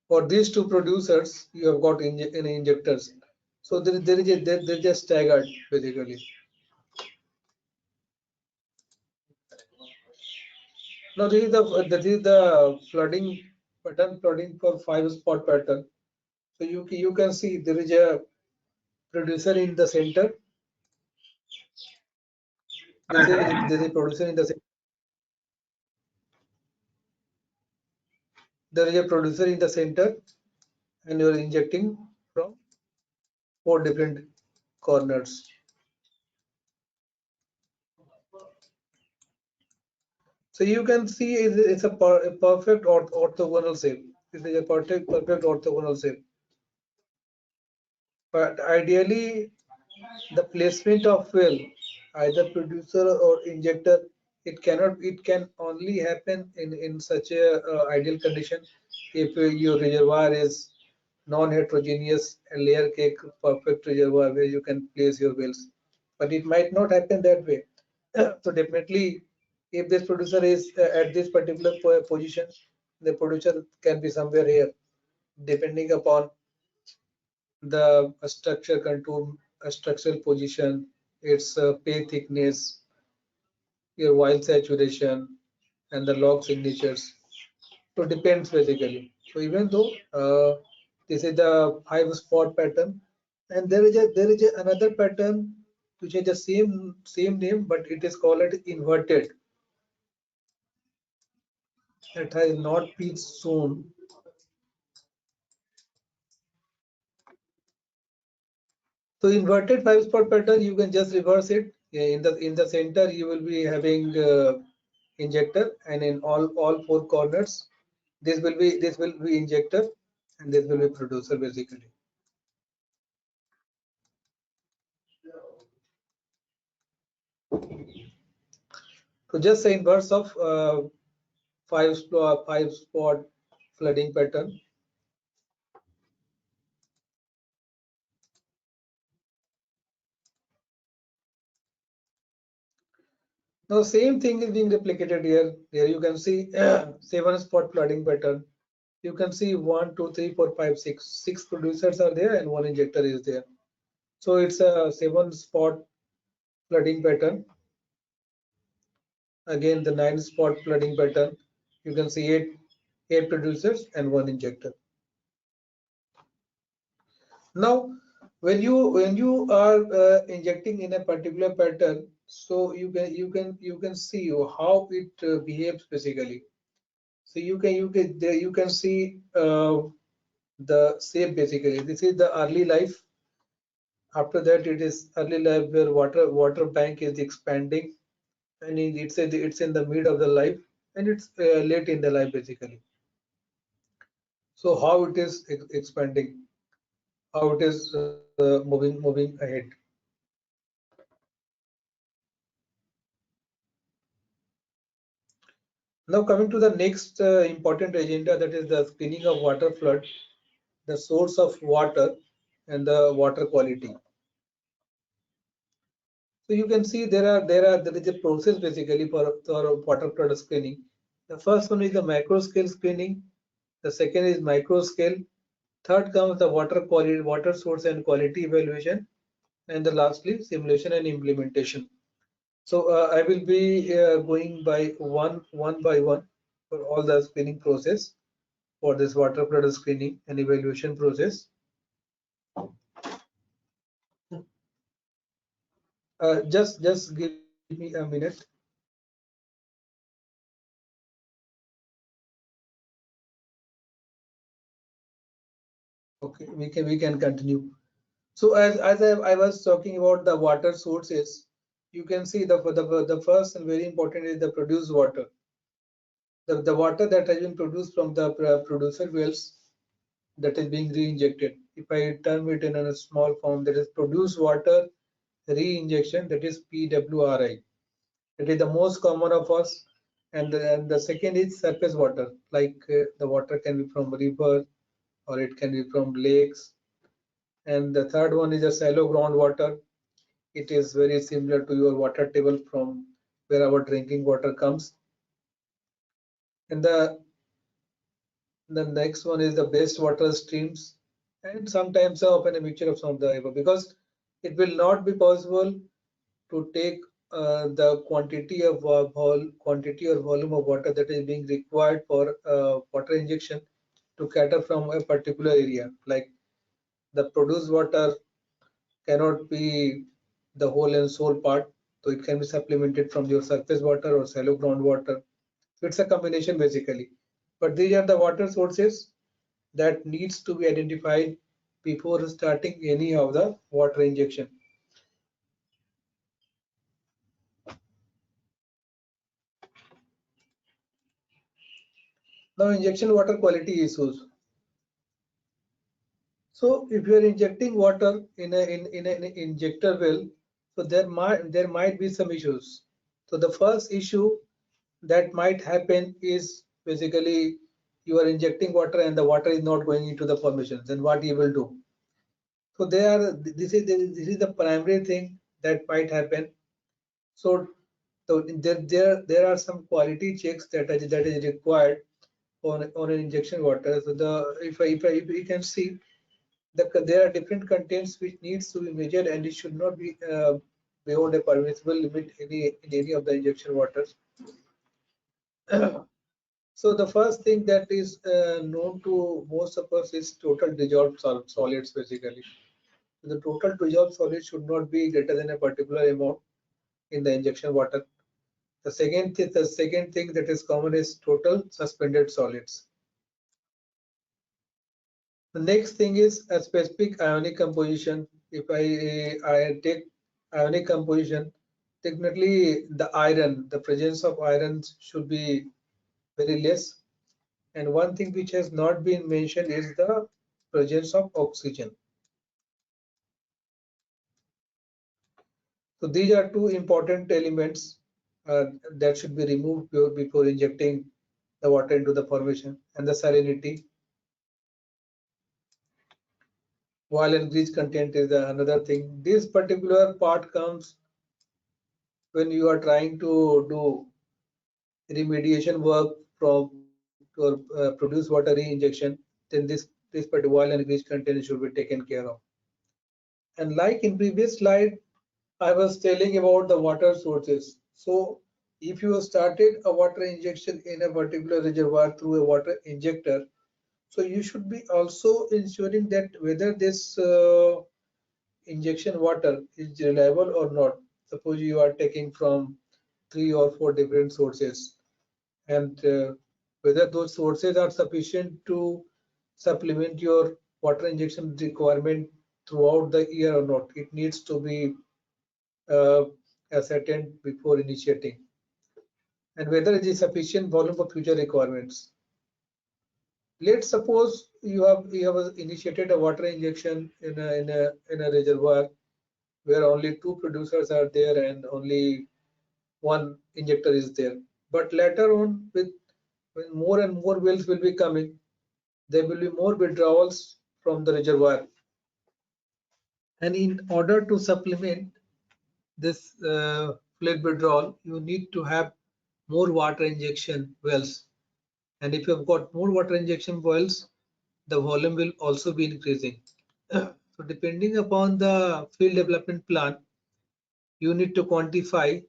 For these two producers, you have got injectors. So there is a staggered basically. Now this is the flooding pattern, flooding for 5 spot pattern. So you can see there is a producer in the center. There is a producer in the center. There is a producer in the center, and you are injecting from 4 different corners. So you can see it's a perfect orthogonal shape. This is a perfect orthogonal shape. But ideally, the placement of well, either producer or injector, it can only happen in such a ideal condition if your reservoir is non-heterogeneous and layer cake perfect reservoir where you can place your wells. But it might not happen that way. So definitely, if this producer is at this particular position, the producer can be somewhere here, depending upon the structure contour, structural position, its pay thickness, your oil saturation, and the log signatures. So depends basically. So even though this is the 5 spot pattern, and there is another pattern which is the same name, but it is called inverted. It has not been shown. So inverted 5 spot pattern, you can just reverse it. In the center, you will be having injector, and in all 4 corners, this will be injector, and this will be producer basically. So just the inverse of 5 spot flooding pattern. Now same thing is being replicated here. Here you can see 7 spot flooding pattern. You can see 1, 2, 3, 4, 5, 6. 6 producers are there and 1 injector is there. So it's a 7 spot flooding pattern. Again, the 9 spot flooding pattern. You can see eight producers and 1 injector. Now, when you are injecting in a particular pattern, so you can see how it behaves basically. So you can see the shape basically. This is the early life. After that, it is early life where water bank is expanding, and it's in the mid of the life, and it's late in the life basically. So how it is expanding, how it is moving ahead. Now coming to the next important agenda, that is the screening of water flood, the source of water, and the water quality. So you can see there is a process basically for water flood screening. The first one is the macro scale screening. The second is micro scale. Third comes the water quality, water source and quality evaluation, and the lastly simulation and implementation. So I will be going by one by one for all the screening process for this water flood screening and evaluation process. Just give me a minute. Okay, we can continue. So as I was talking about the water sources, you can see the first and very important is the produced water. The water that has been produced from the producer wells that is being re-injected. If I term it in a small form, that is produced water re-injection, that is PWRI. It is the most common of us. And the second is surface water, like the water can be from river or it can be from lakes. And the third one is a shallow groundwater. It is very similar to your water table from where our drinking water comes. And the next one is the best water streams, and sometimes often a mixture of some of the above, because it will not be possible to take the quantity or volume of water that is being required for water injection to cater from a particular area. Like the produced water cannot be the whole and sole part, so it can be supplemented from your surface water or shallow groundwater. So it's a combination basically. But these are the water sources that needs to be identified before starting any of the water injection. Now injection water quality issues. So if you are injecting water in an injector well, so there might be some issues. So the first issue that might happen is basically you are injecting water and the water is not going into the formation. Then what you will do? So this is the primary thing that might happen. So there are some quality checks that is required on an injection water. So if you can see there are different contents which needs to be measured and it should not be beyond a permissible limit in any of the injection waters. So the first thing that is known to most of us is total dissolved solids basically. The total dissolved solids should not be greater than a particular amount in the injection water. The second thing that is common is total suspended solids. The next thing is a specific ionic composition. If I take ionic composition, technically the presence of iron should be very less. And one thing which has not been mentioned is the presence of oxygen. So these are two important elements that should be removed before injecting the water into the formation, and the salinity. Oil and grease content is another thing. This particular part comes when you are trying to do remediation work to produce water re-injection, then this particular oil and grease content should be taken care of. And like in previous slide, I was telling about the water sources. So if you started a water injection in a particular reservoir through a water injector, so you should be also ensuring that whether this injection water is reliable or not. Suppose you are taking from 3 or 4 different sources, and whether those sources are sufficient to supplement your water injection requirement throughout the year or not. It needs to be uh, ascertained before initiating, and whether it is sufficient volume for future requirements. Let's suppose you have initiated a water injection in a reservoir where only 2 producers are there and only one injector is there. But later on, when more and more wells will be coming, there will be more withdrawals from the reservoir. And in order to supplement this fluid withdrawal, you need to have more water injection wells. And if you've got more water injection wells, the volume will also be increasing. So depending upon the field development plan, you need to quantify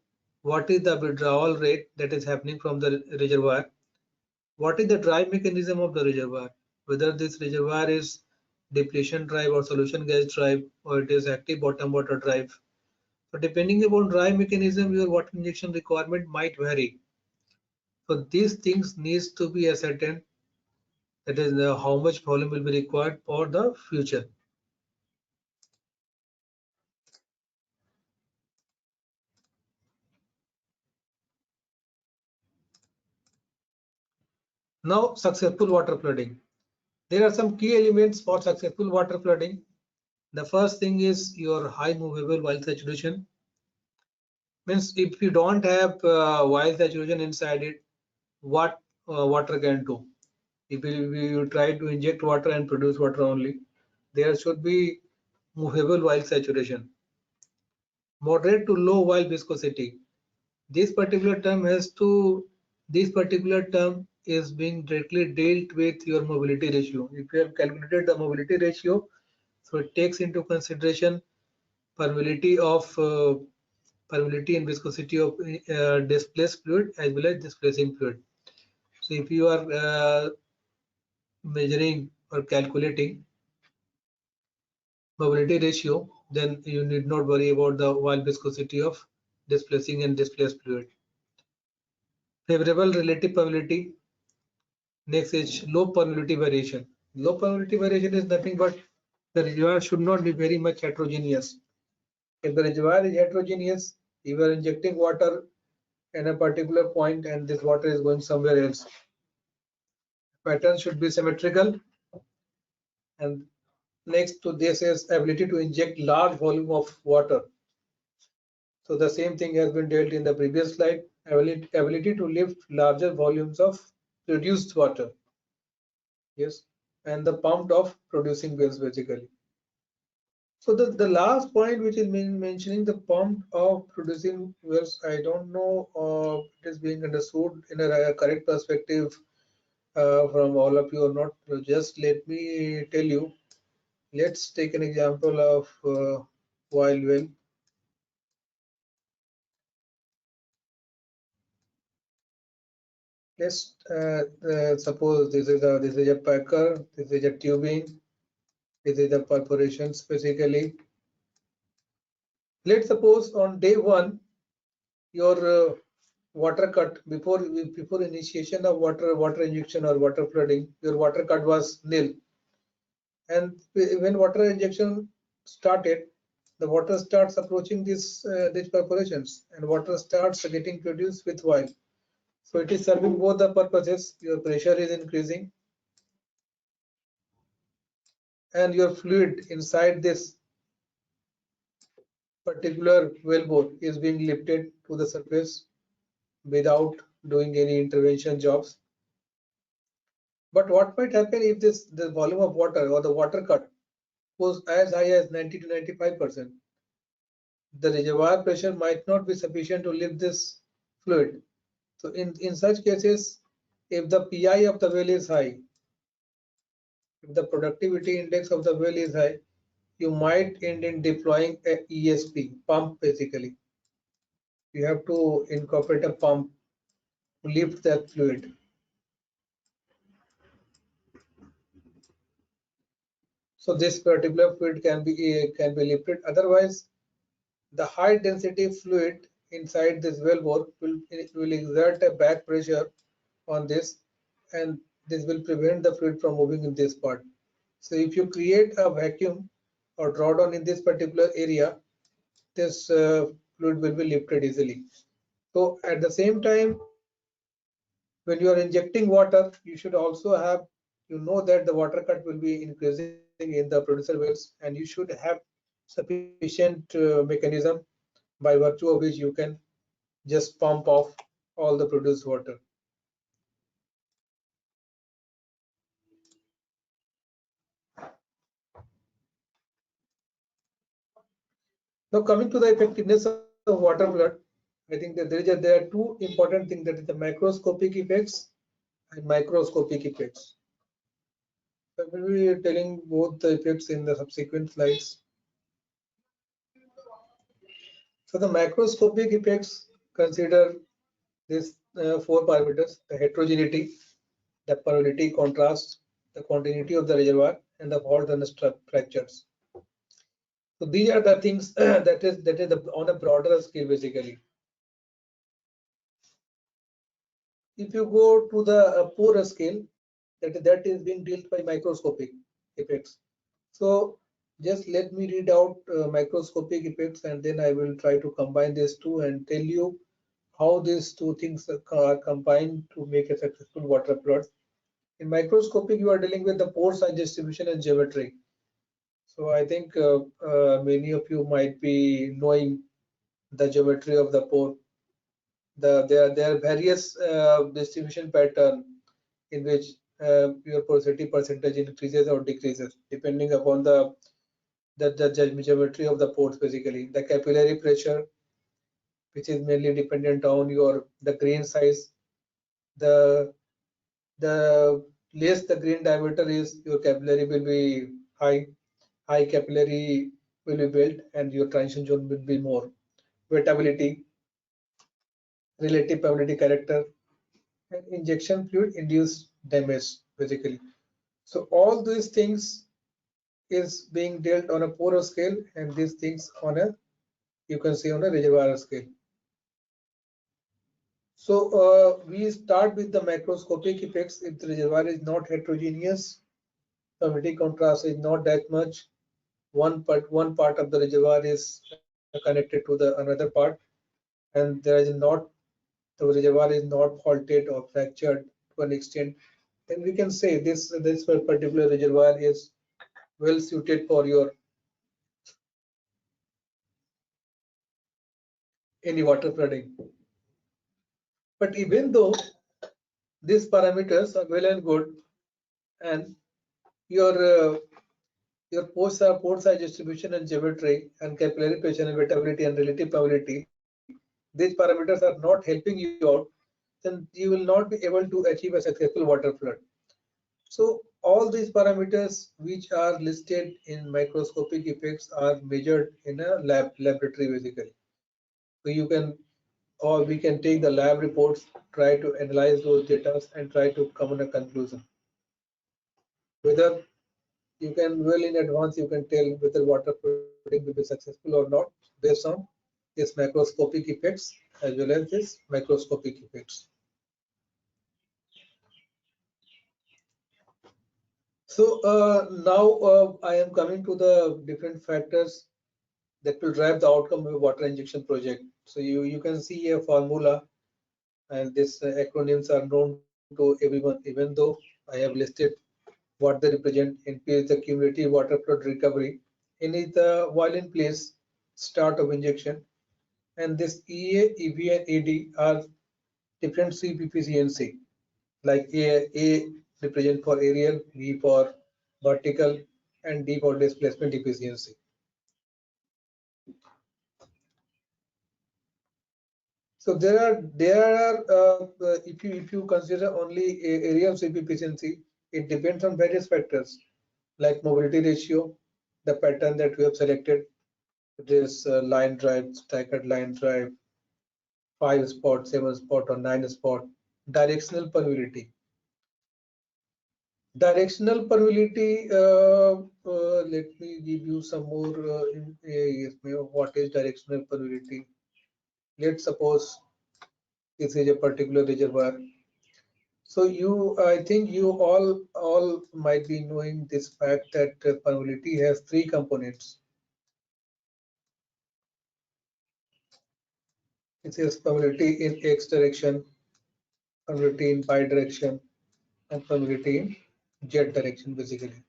what is the withdrawal rate that is happening from the reservoir, what is the drive mechanism of the reservoir, whether this reservoir is depletion drive or solution gas drive, or it is active bottom water drive. So depending upon drive mechanism, your water injection requirement might vary. So these things needs to be ascertained, that is how much volume will be required for the future. Now successful water flooding. There are some key elements for successful water flooding. The first thing is your high movable oil saturation. Means if you don't have oil saturation inside it, what water can do? If you try to inject water and produce water only, there should be movable oil saturation. Moderate to low oil viscosity. This particular term is being directly dealt with your mobility ratio. If you have calculated the mobility ratio, so it takes into consideration permeability and viscosity of displaced fluid as well as displacing fluid. So if you are measuring or calculating mobility ratio, then you need not worry about the oil viscosity of displacing and displaced fluid. Favorable relative permeability. Next is low permeability variation. Low permeability variation is nothing but the reservoir should not be very much heterogeneous. If the reservoir is heterogeneous, you are injecting water in a particular point and this water is going somewhere else. pattern should be symmetrical. And next to this is ability to inject large volume of water. So the same thing has been dealt in the previous slide, ability to lift larger volumes of reduced water. Yes, and the pump of producing wells basically. So the last point which is mentioning the pump of producing wells, I don't know it is being understood in a correct perspective from all of you or not. So just let me tell you. Let's take an example of oil well. Let's suppose this is a packer, this is a tubing, this is the perforations basically. Let's suppose on day one your water cut before initiation of water injection or water flooding, your water cut was nil, and when water injection started, the water starts approaching these perforations and water starts getting produced with oil. So it is serving both the purposes. Your pressure is increasing and your fluid inside this particular wellbore is being lifted to the surface without doing any intervention jobs. But what might happen if the volume of water or the water cut goes as high as 90 to 95%? The reservoir pressure might not be sufficient to lift this fluid. So in such cases, if the PI of the well is high, if the productivity index of the well is high, you might end in deploying a ESP pump basically. You have to incorporate a pump to lift that fluid. So this particular fluid can be lifted. Otherwise, the high density fluid inside this wellbore will exert a back pressure on this, and this will prevent the fluid from moving in this part. So if you create a vacuum or drawdown in this particular area, this fluid will be lifted easily. So at the same time, when you are injecting water, you should also have, you know that the water cut will be increasing in the producer wells, and you should have sufficient mechanism by virtue of which you can just pump off all the produced water. Now coming to the effectiveness of water flood, I think that there are two important things, that is the macroscopic effects and microscopic effects. I will be telling both the effects in the subsequent slides. So the macroscopic effects consider these four parameters: the heterogeneity, the permeability, contrast, the continuity of the reservoir, and the fault and the fractures. So these are the things that is on a broader scale basically. If you go to the poorer scale, that is being dealt by microscopic effects. So just let me read out microscopic effects, and then I will try to combine these two and tell you how these two things are combined to make a successful water flood. In microscopic, you are dealing with the pore size distribution and geometry. So I think many of you might be knowing the geometry of the pore. There are various distribution pattern in which your porosity percentage increases or decreases depending upon the geometry of the pores basically. The capillary pressure, which is mainly dependent on the grain size. The less the grain diameter is, your capillary will be high. High capillary will be built and your transition zone will be more. Wettability, relative permeability character, and injection fluid induced damage basically. So all these things is being dealt on a pore scale, and these things on a, you can see, on a reservoir scale. So we start with the macroscopic effects. If the reservoir is not heterogeneous, permeability contrast is not that much, one part of the reservoir is connected to the another part, and there is not, the reservoir is not faulted or fractured to an extent then we can say this particular reservoir is well suited for your any water flooding. But even though these parameters are well and good, and your pore size distribution and geometry and capillary pressure and wettability and relative permeability, these parameters are not helping you out, then you will not be able to achieve a successful water flood. So all these parameters which are listed in microscopic effects are measured in a laboratory basically. So you can, or we can take the lab reports, try to analyze those data and try to come on a conclusion. Whether you can well in advance, you can tell whether water flooding will be successful or not based on these macroscopic effects as well as these microscopic effects. So now I am coming to the different factors that will drive the outcome of a water injection project. So you can see a formula, and these acronyms are known to everyone, even though I have listed what they represent. NP is the cumulative water flood recovery. N is the while in place start of injection, and this EA, EV, and AD are different sweep efficiency. Like A represent for aerial, V for vertical, and D for displacement efficiency. So there are if you consider only aerial sweep efficiency, it depends on various factors like mobility ratio, the pattern that we have selected, this line drive, staggered line drive, 5 spot, 7 spot, or 9 spot, directional permeability. Directional permeability, let me give you some more what is directional permeability. Let's suppose this is a particular reservoir. So I think you all might be knowing this fact that permeability has 3 components. It is permeability in X direction, permeability in Y direction, and permeability in Z direction basically.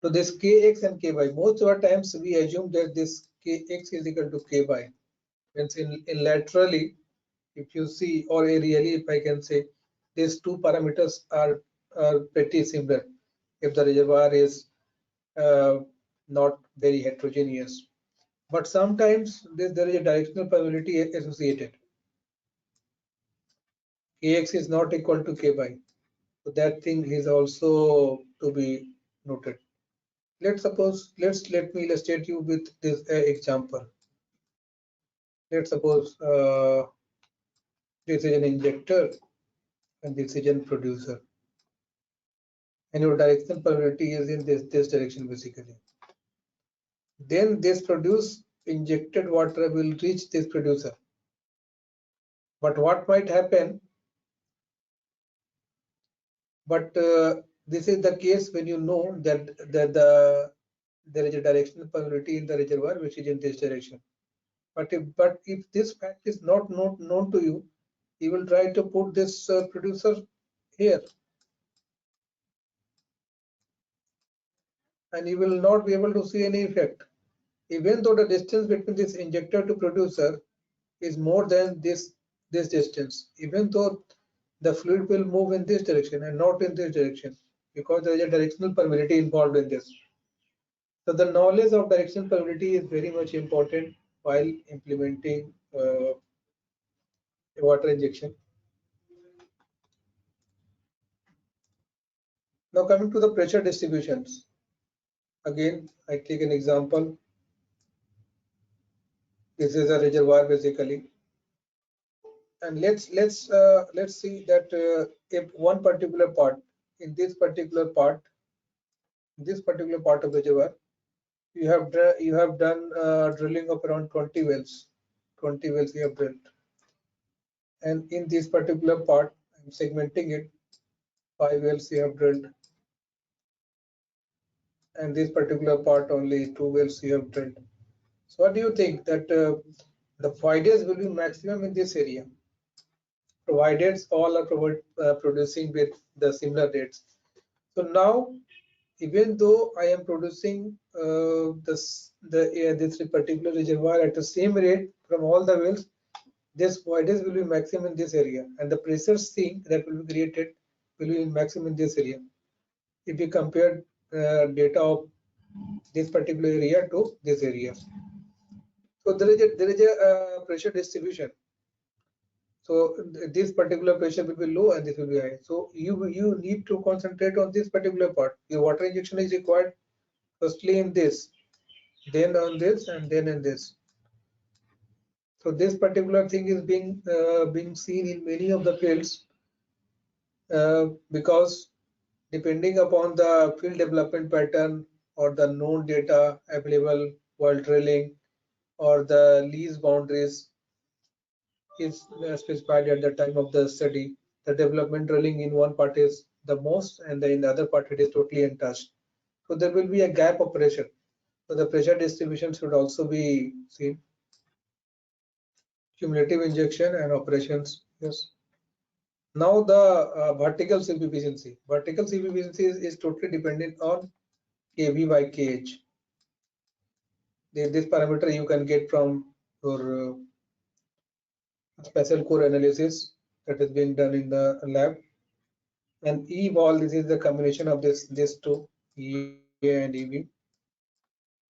So this Kx and Ky, most of the times we assume that this Kx is equal to Ky. Means in laterally, if you see, or aerially, if I can say, these two parameters are pretty similar if the reservoir is not very heterogeneous. But sometimes there is a directional permeability associated. Kx is not equal to Ky. So that thing is also to be noted. Let me illustrate you with this example. Let's suppose this is an injector and this is a producer, and your directional permeability is in this direction basically. Then this produce injected water will reach this producer. But what might happen? But this is the case when you know that there is a directional permeability in the reservoir which is in this direction. But if this fact is not known to you, you will try to put this producer here, and you will not be able to see any effect, even though the distance between this injector to producer is more than this distance, even though the fluid will move in this direction and not in this direction, because there is a directional permeability involved in this. So the knowledge of directional permeability is very much important while implementing water injection. Now coming to the pressure distributions. Again, I take an example. This is a reservoir basically, and let's see that if one particular part, in this particular part of the reservoir, you have done drilling of around 20 wells. 20 wells you have drilled, and in this particular part, I'm segmenting it. 5 wells you have drilled, and this particular part only 2 wells you have drilled. So what do you think that the findings will be maximum in this area? provided all are producing with the similar rates. So now, even though I am producing this particular reservoir at the same rate from all the wells, this voidage will be maximum in this area, and the pressure sink that will be created will be maximum in this area. If you compare data of this particular area to this area, so there is a pressure distribution. So this particular pressure will be low and this will be high. So you need to concentrate on this particular part. Your water injection is required firstly in this, then on this, and then in this. So this particular thing is being seen in many of the fields because depending upon the field development pattern or the known data available while drilling or the lease boundaries is specified at the time of the study. The development drilling in one part is the most and in the other part it is totally untouched. So there will be a gap of pressure. So the pressure distribution should also be seen. Cumulative injection and operations. Yes. Now the vertical CP efficiency. Vertical CP efficiency is totally dependent on kV by kH. This parameter you can get from your special core analysis that is being done in the lab. And EVOL, this is the combination of these two, EA and EV.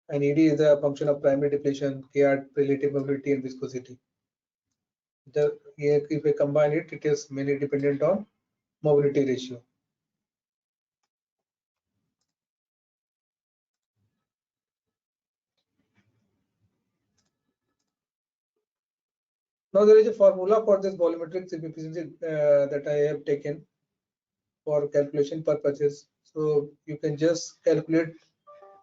And ED is a function of primary depletion, KR, relative mobility, and viscosity. If we combine it, it is mainly dependent on mobility ratio. Now there is a formula for this volumetric CP efficiency that I have taken for calculation purposes. So you can just calculate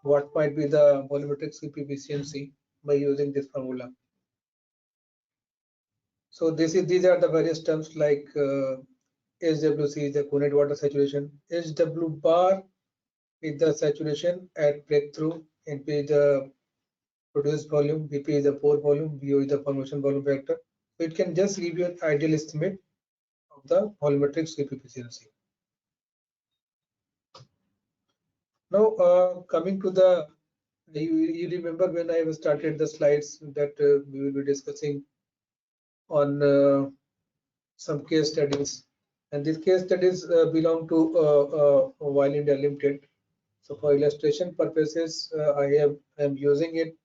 what might be the volumetric CP efficiency by using this formula. So these are the various terms like HWC is the coordinate water saturation, HW bar is the saturation at breakthrough, NP is the produced volume, BP is the pore volume, VO is the formation volume vector. So it can just give you an ideal estimate of the volumetric CP efficiency. Now coming to the, you remember when I started the slides that we will be discussing on some case studies, and these case studies belong to Oil India Limited. So for illustration purposes, I am using it,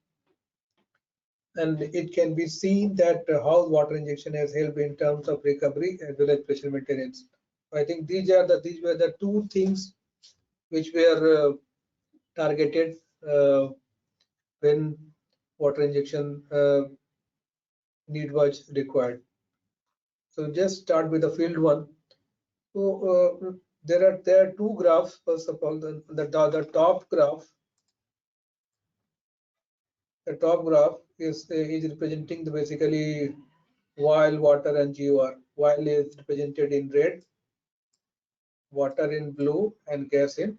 and it can be seen that how water injection has helped in terms of recovery as well as pressure maintenance. I think these were the two things which were targeted when water injection need was required. So just start with the field one. So there are two graphs. First of all, the top graph. The top graph is representing the basically oil, water, and GOR. Oil is represented in red, water in blue, and gas in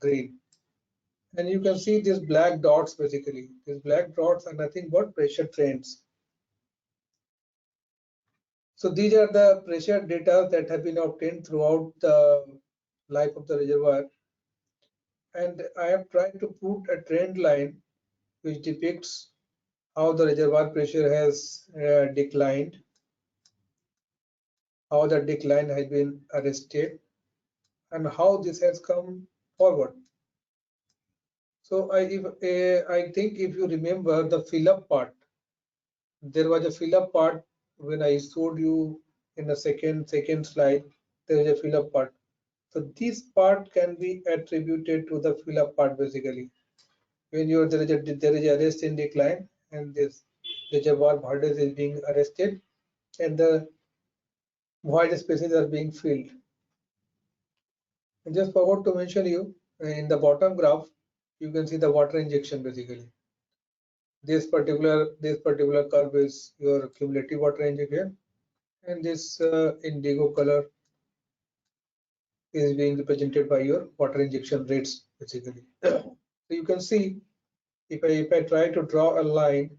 green. And you can see these black dots basically. These black dots are nothing but pressure trends. So these are the pressure data that have been obtained throughout the life of the reservoir. And I have tried to put a trend line which depicts how the reservoir pressure has declined, how the decline has been arrested, and how this has come forward. So I think if you remember the fill-up part, there was a fill-up part when I showed you in the second slide. There is a fill-up part. So this part can be attributed to the fill-up part basically. When there is a arrest in decline and this reservoir borders is being arrested and the void spaces are being filled. I just forgot to mention you in the bottom graph, you can see the water injection basically. This particular curve is your cumulative water injection, and this indigo color is being represented by your water injection rates basically. So you can see if I try to draw a line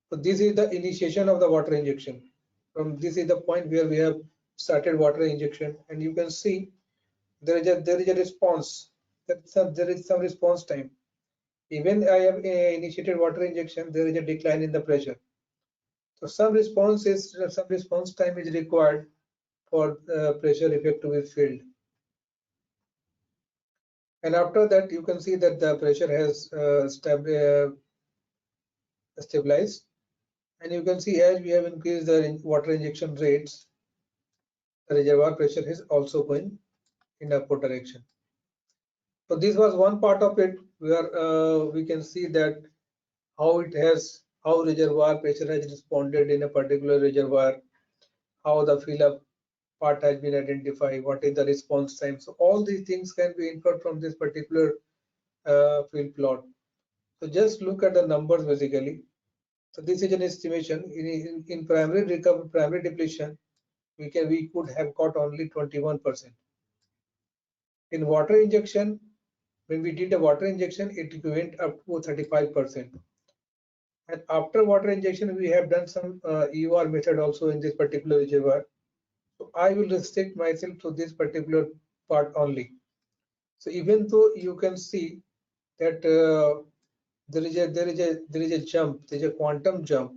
So this is the initiation of the water injection. From this is the point where we have started water injection, and you can see there is a response. There is some response time. Even I have initiated water injection, there is a decline in the pressure. So some response time is required for pressure effect to be filled. And after that, you can see that the pressure has stabilized. And you can see as we have increased the water injection rates, the reservoir pressure is also going in upward direction. So this was one part of it where we can see that how reservoir pressure has responded in a particular reservoir, how the fill up part has been identified, what is the response time. So all these things can be inferred from this particular field plot. So just look at the numbers basically. So this is an estimation in primary recovery, primary depletion. We could have got only 21%. In water injection, when we did the water injection, it went up to 35%. And after water injection, we have done some EOR method also in this particular reservoir. So I will restrict myself to this particular part only. So even though you can see that there is a jump, there is a quantum jump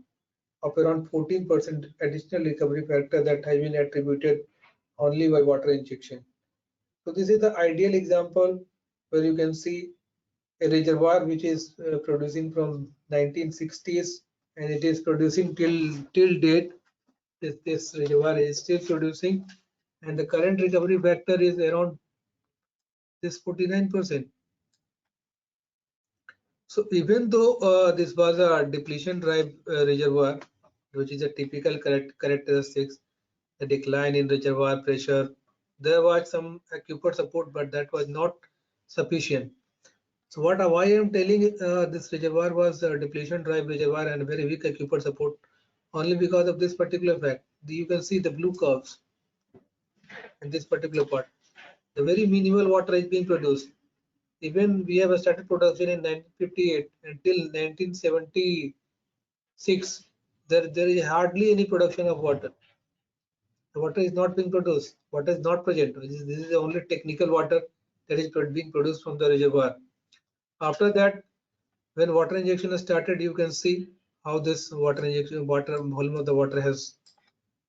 of around 14% additional recovery factor that has been attributed only by water injection. So this is the ideal example where you can see a reservoir which is producing from 1960s and it is producing till date. This reservoir is still producing, and the current recovery factor is around this 49%. So even though this was a depletion drive reservoir, which is a typical characteristics, the decline in reservoir pressure, there was some aquifer support, but that was not sufficient. So why I am telling this reservoir was a depletion drive reservoir and very weak aquifer support, only because of this particular fact. You can see the blue curves in this particular part. The very minimal water is being produced. Even we have started production in 1958 until 1976, there is hardly any production of water. The water is not being produced. Water is not present. This is the only technical water that is being produced from the reservoir. After that, when water injection is started, you can see how this water volume of the water has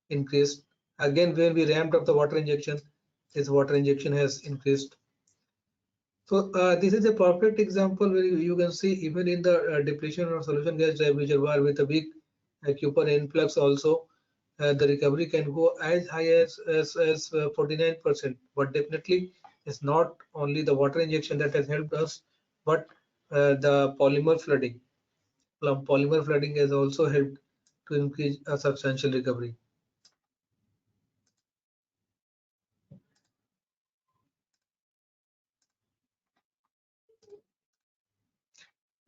increased. Again, when we ramped up the water injection, this water injection has increased. So this is a perfect example where you can see even in the depletion or solution gas drive reservoir with a big aquifer influx also, the recovery can go as high as 49%. But definitely it's not only the water injection that has helped us, but the polymer flooding. Polymer flooding has also helped to increase a substantial recovery.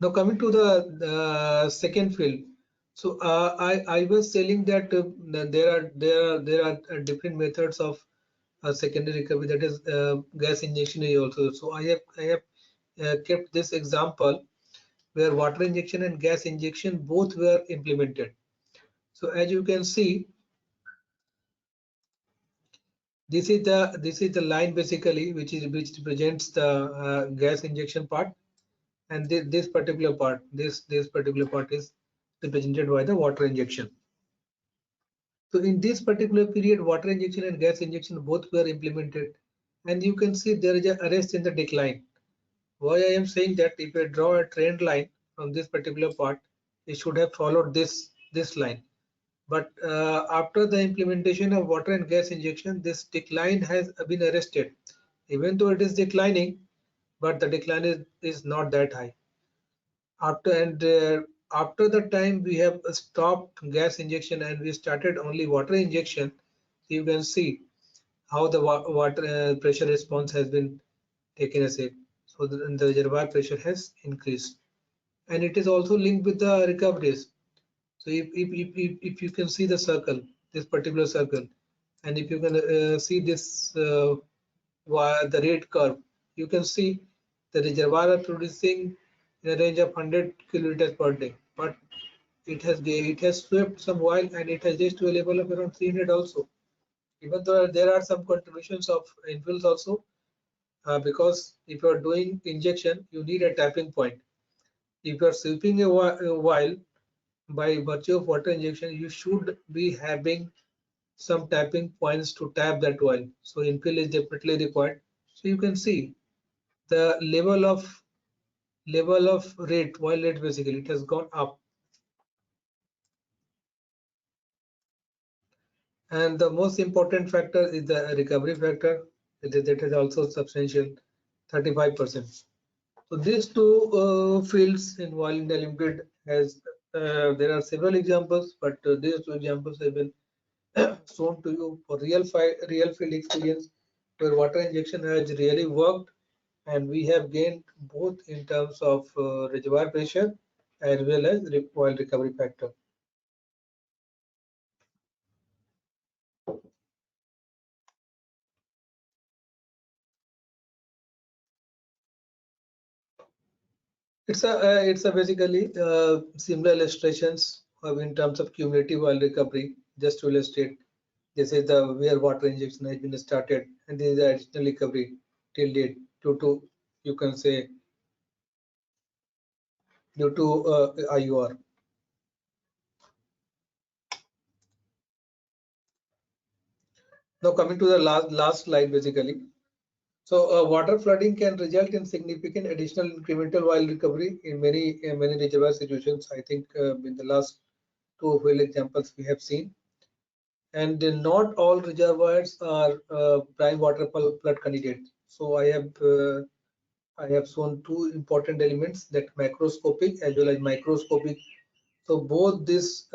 Now coming to the second field. So I was telling that there are different methods of secondary recovery, that is gas injection is also. So I have kept this example where water injection and gas injection both were implemented. So as you can see, this is the line basically which represents the gas injection part, and this particular part is represented by the water injection. So in this particular period, water injection and gas injection both were implemented, and you can see there is a arrest in the decline. Why I am saying that, if I draw a trend line from this particular part, it should have followed this line. But after the implementation of water and gas injection, this decline has been arrested. Even though it is declining, but the decline is not that high. After the time we have stopped gas injection and we started only water injection, you can see how the water pressure response has been taken as it. So the reservoir pressure has increased, and it is also linked with the recoveries. So if you can see the circle, this particular circle, and if you can see this the red curve, you can see the reservoir are producing in a range of 100 kiloliters per day. But it has swept some oil and it has reached to a level of around 300 also. Even though there are some contributions of infills also, because if you are doing injection, you need a tapping point. If you are sweeping a while, by virtue of water injection, you should be having some tapping points to tap that oil. So infill is definitely required. So you can see the level of rate, oil rate basically, it has gone up. And the most important factor is the recovery factor. That is also substantial, 35%. So these two fields in oil India Limited has there are several examples, but these two examples have been shown to you for real field experience where water injection has really worked, and we have gained both in terms of reservoir pressure as well as oil recovery factor. It's a basically similar illustrations of in terms of cumulative oil recovery. Just to illustrate, this is the where water injection has been started, and this is the additional recovery till date due to, you can say, due to IUR. Now coming to the last slide basically. So water flooding can result in significant additional incremental oil recovery in many reservoir situations. I think in the last two well examples we have seen, and not all reservoirs are prime water flood candidates. So I have shown two important elements, that macroscopic as well as microscopic. So both these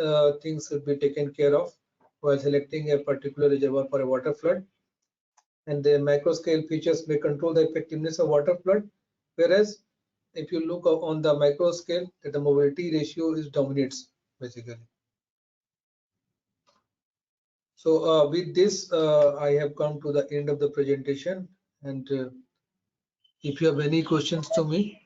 things should be taken care of while selecting a particular reservoir for a water flood. And the micro scale features may control the effectiveness of water flood, whereas if you look on the micro scale, that the mobility ratio is dominates basically. So with this, I have come to the end of the presentation, and if you have any questions to me.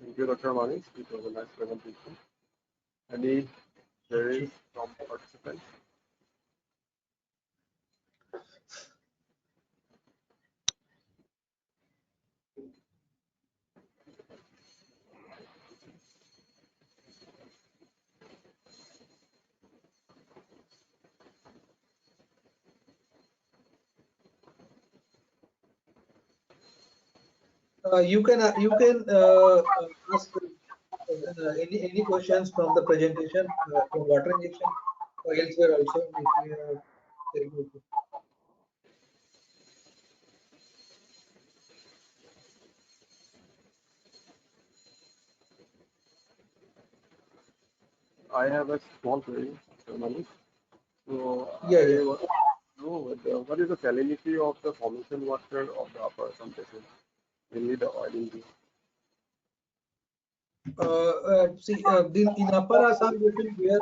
Thank you, Dr. Manis. It was a nice presentation. Any queries from participants? You can ask any questions from the presentation for water injection or elsewhere also if you have very good. I have a small query, Dr. Manis. So Yeah, I yeah. want to know what is the salinity of the formation water of the upper Assam basin, mainly the oil in the See, in Upper Assam basin where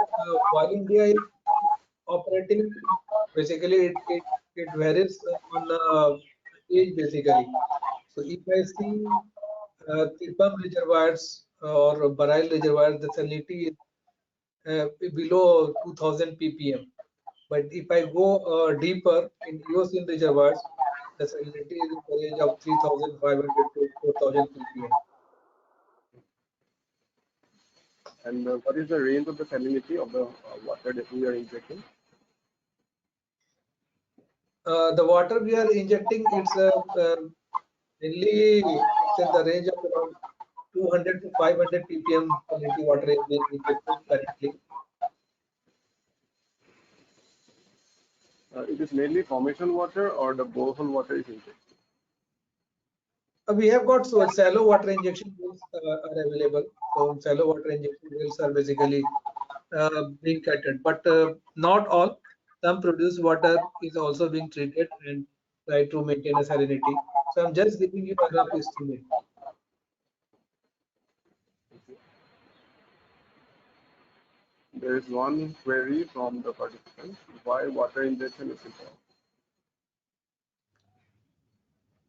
while India is operating, basically it varies on age basically. So if I see Tirpam reservoirs or Bareil reservoirs, the salinity is below 2000 ppm. But if I go deeper in Eocene reservoirs, the salinity is in the range of 3500 to 4000 ppm. and what is the range of the salinity of the water that we are injecting? The water we are injecting, mainly it's in the range of around 200 to 500 ppm salinity water is being injected currently. It is mainly formation water or the borehole water is injected? We have got shallow water injection wells are available. So shallow water injection wells are basically being catered, but not all. Some produced water is also being treated and try to maintain a salinity. So I'm just giving you a rough estimate. There is one query from the participant: why water injection is important?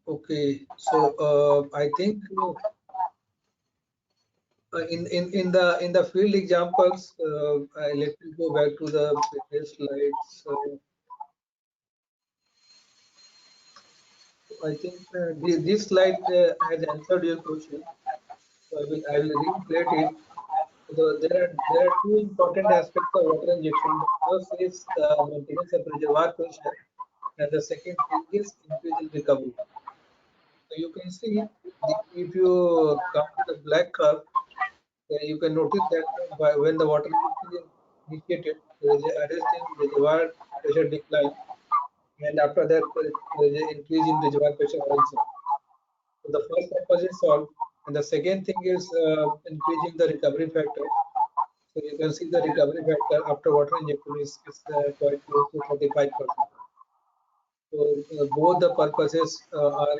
Okay, so I think In the field examples, let me go back to the previous slides. I think this slide has answered your question. So I will replate it. There are two important aspects of water injection. The first is maintenance of reservoir pressure, and the second thing is increase in recovery. So you can see if you come to the black curve, you can notice that when the water injection is initiated, there is a arrest in reservoir pressure decline, and after that there is an increase in reservoir pressure also. So the first purpose is solved, and the second thing is increasing the recovery factor. So you can see the recovery factor after water injection is quite close to 35%. So both the purposes are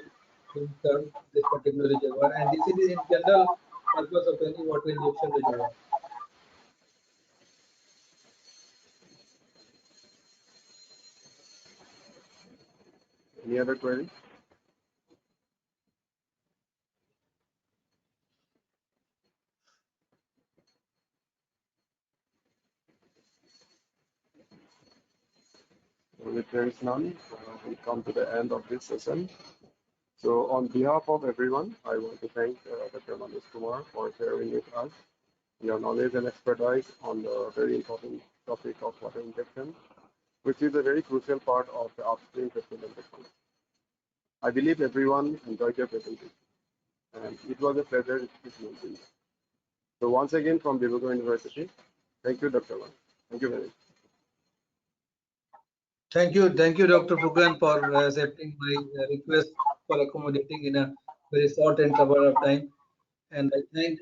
being served this particular reservoir, and this is in general purpose of any water injection reservoir. Any other queries? If there is none, we come to the end of this session. So on behalf of everyone, I want to thank Dr. Manish Kumar for sharing with us your knowledge and expertise on the very important topic of water injection, which is a very crucial part of the upstream petroleum technology. I believe everyone enjoyed your presentation, and it was a pleasure speaking with you. So once again from Dibrugad University, thank you, Dr. Manish. Thank you very much. Thank you, Dr. Furkan, for accepting my request for accommodating in a very short interval of time. And I thank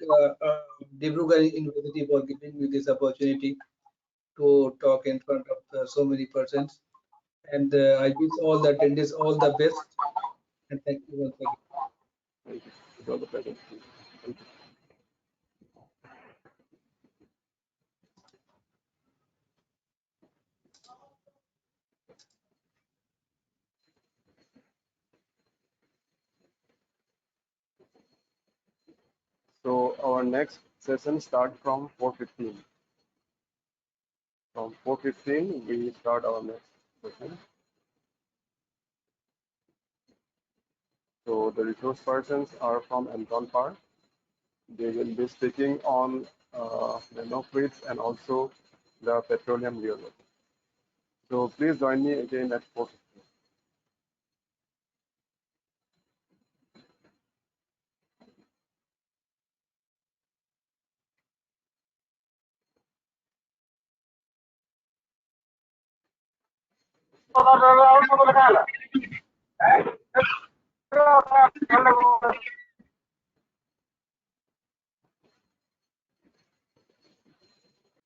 Dibrugarh University for giving me this opportunity to talk in front of so many persons. And I wish all the attendees all the best. And thank you once again. Thank you. It was a pleasure. Thank you. So our next session starts from 4:15. From 4:15, we start our next session. So the resource persons are from Anton Park. They will be speaking on nanofluids and also the petroleum rheology. So please join me again at 4:15.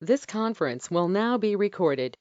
This conference will now be recorded.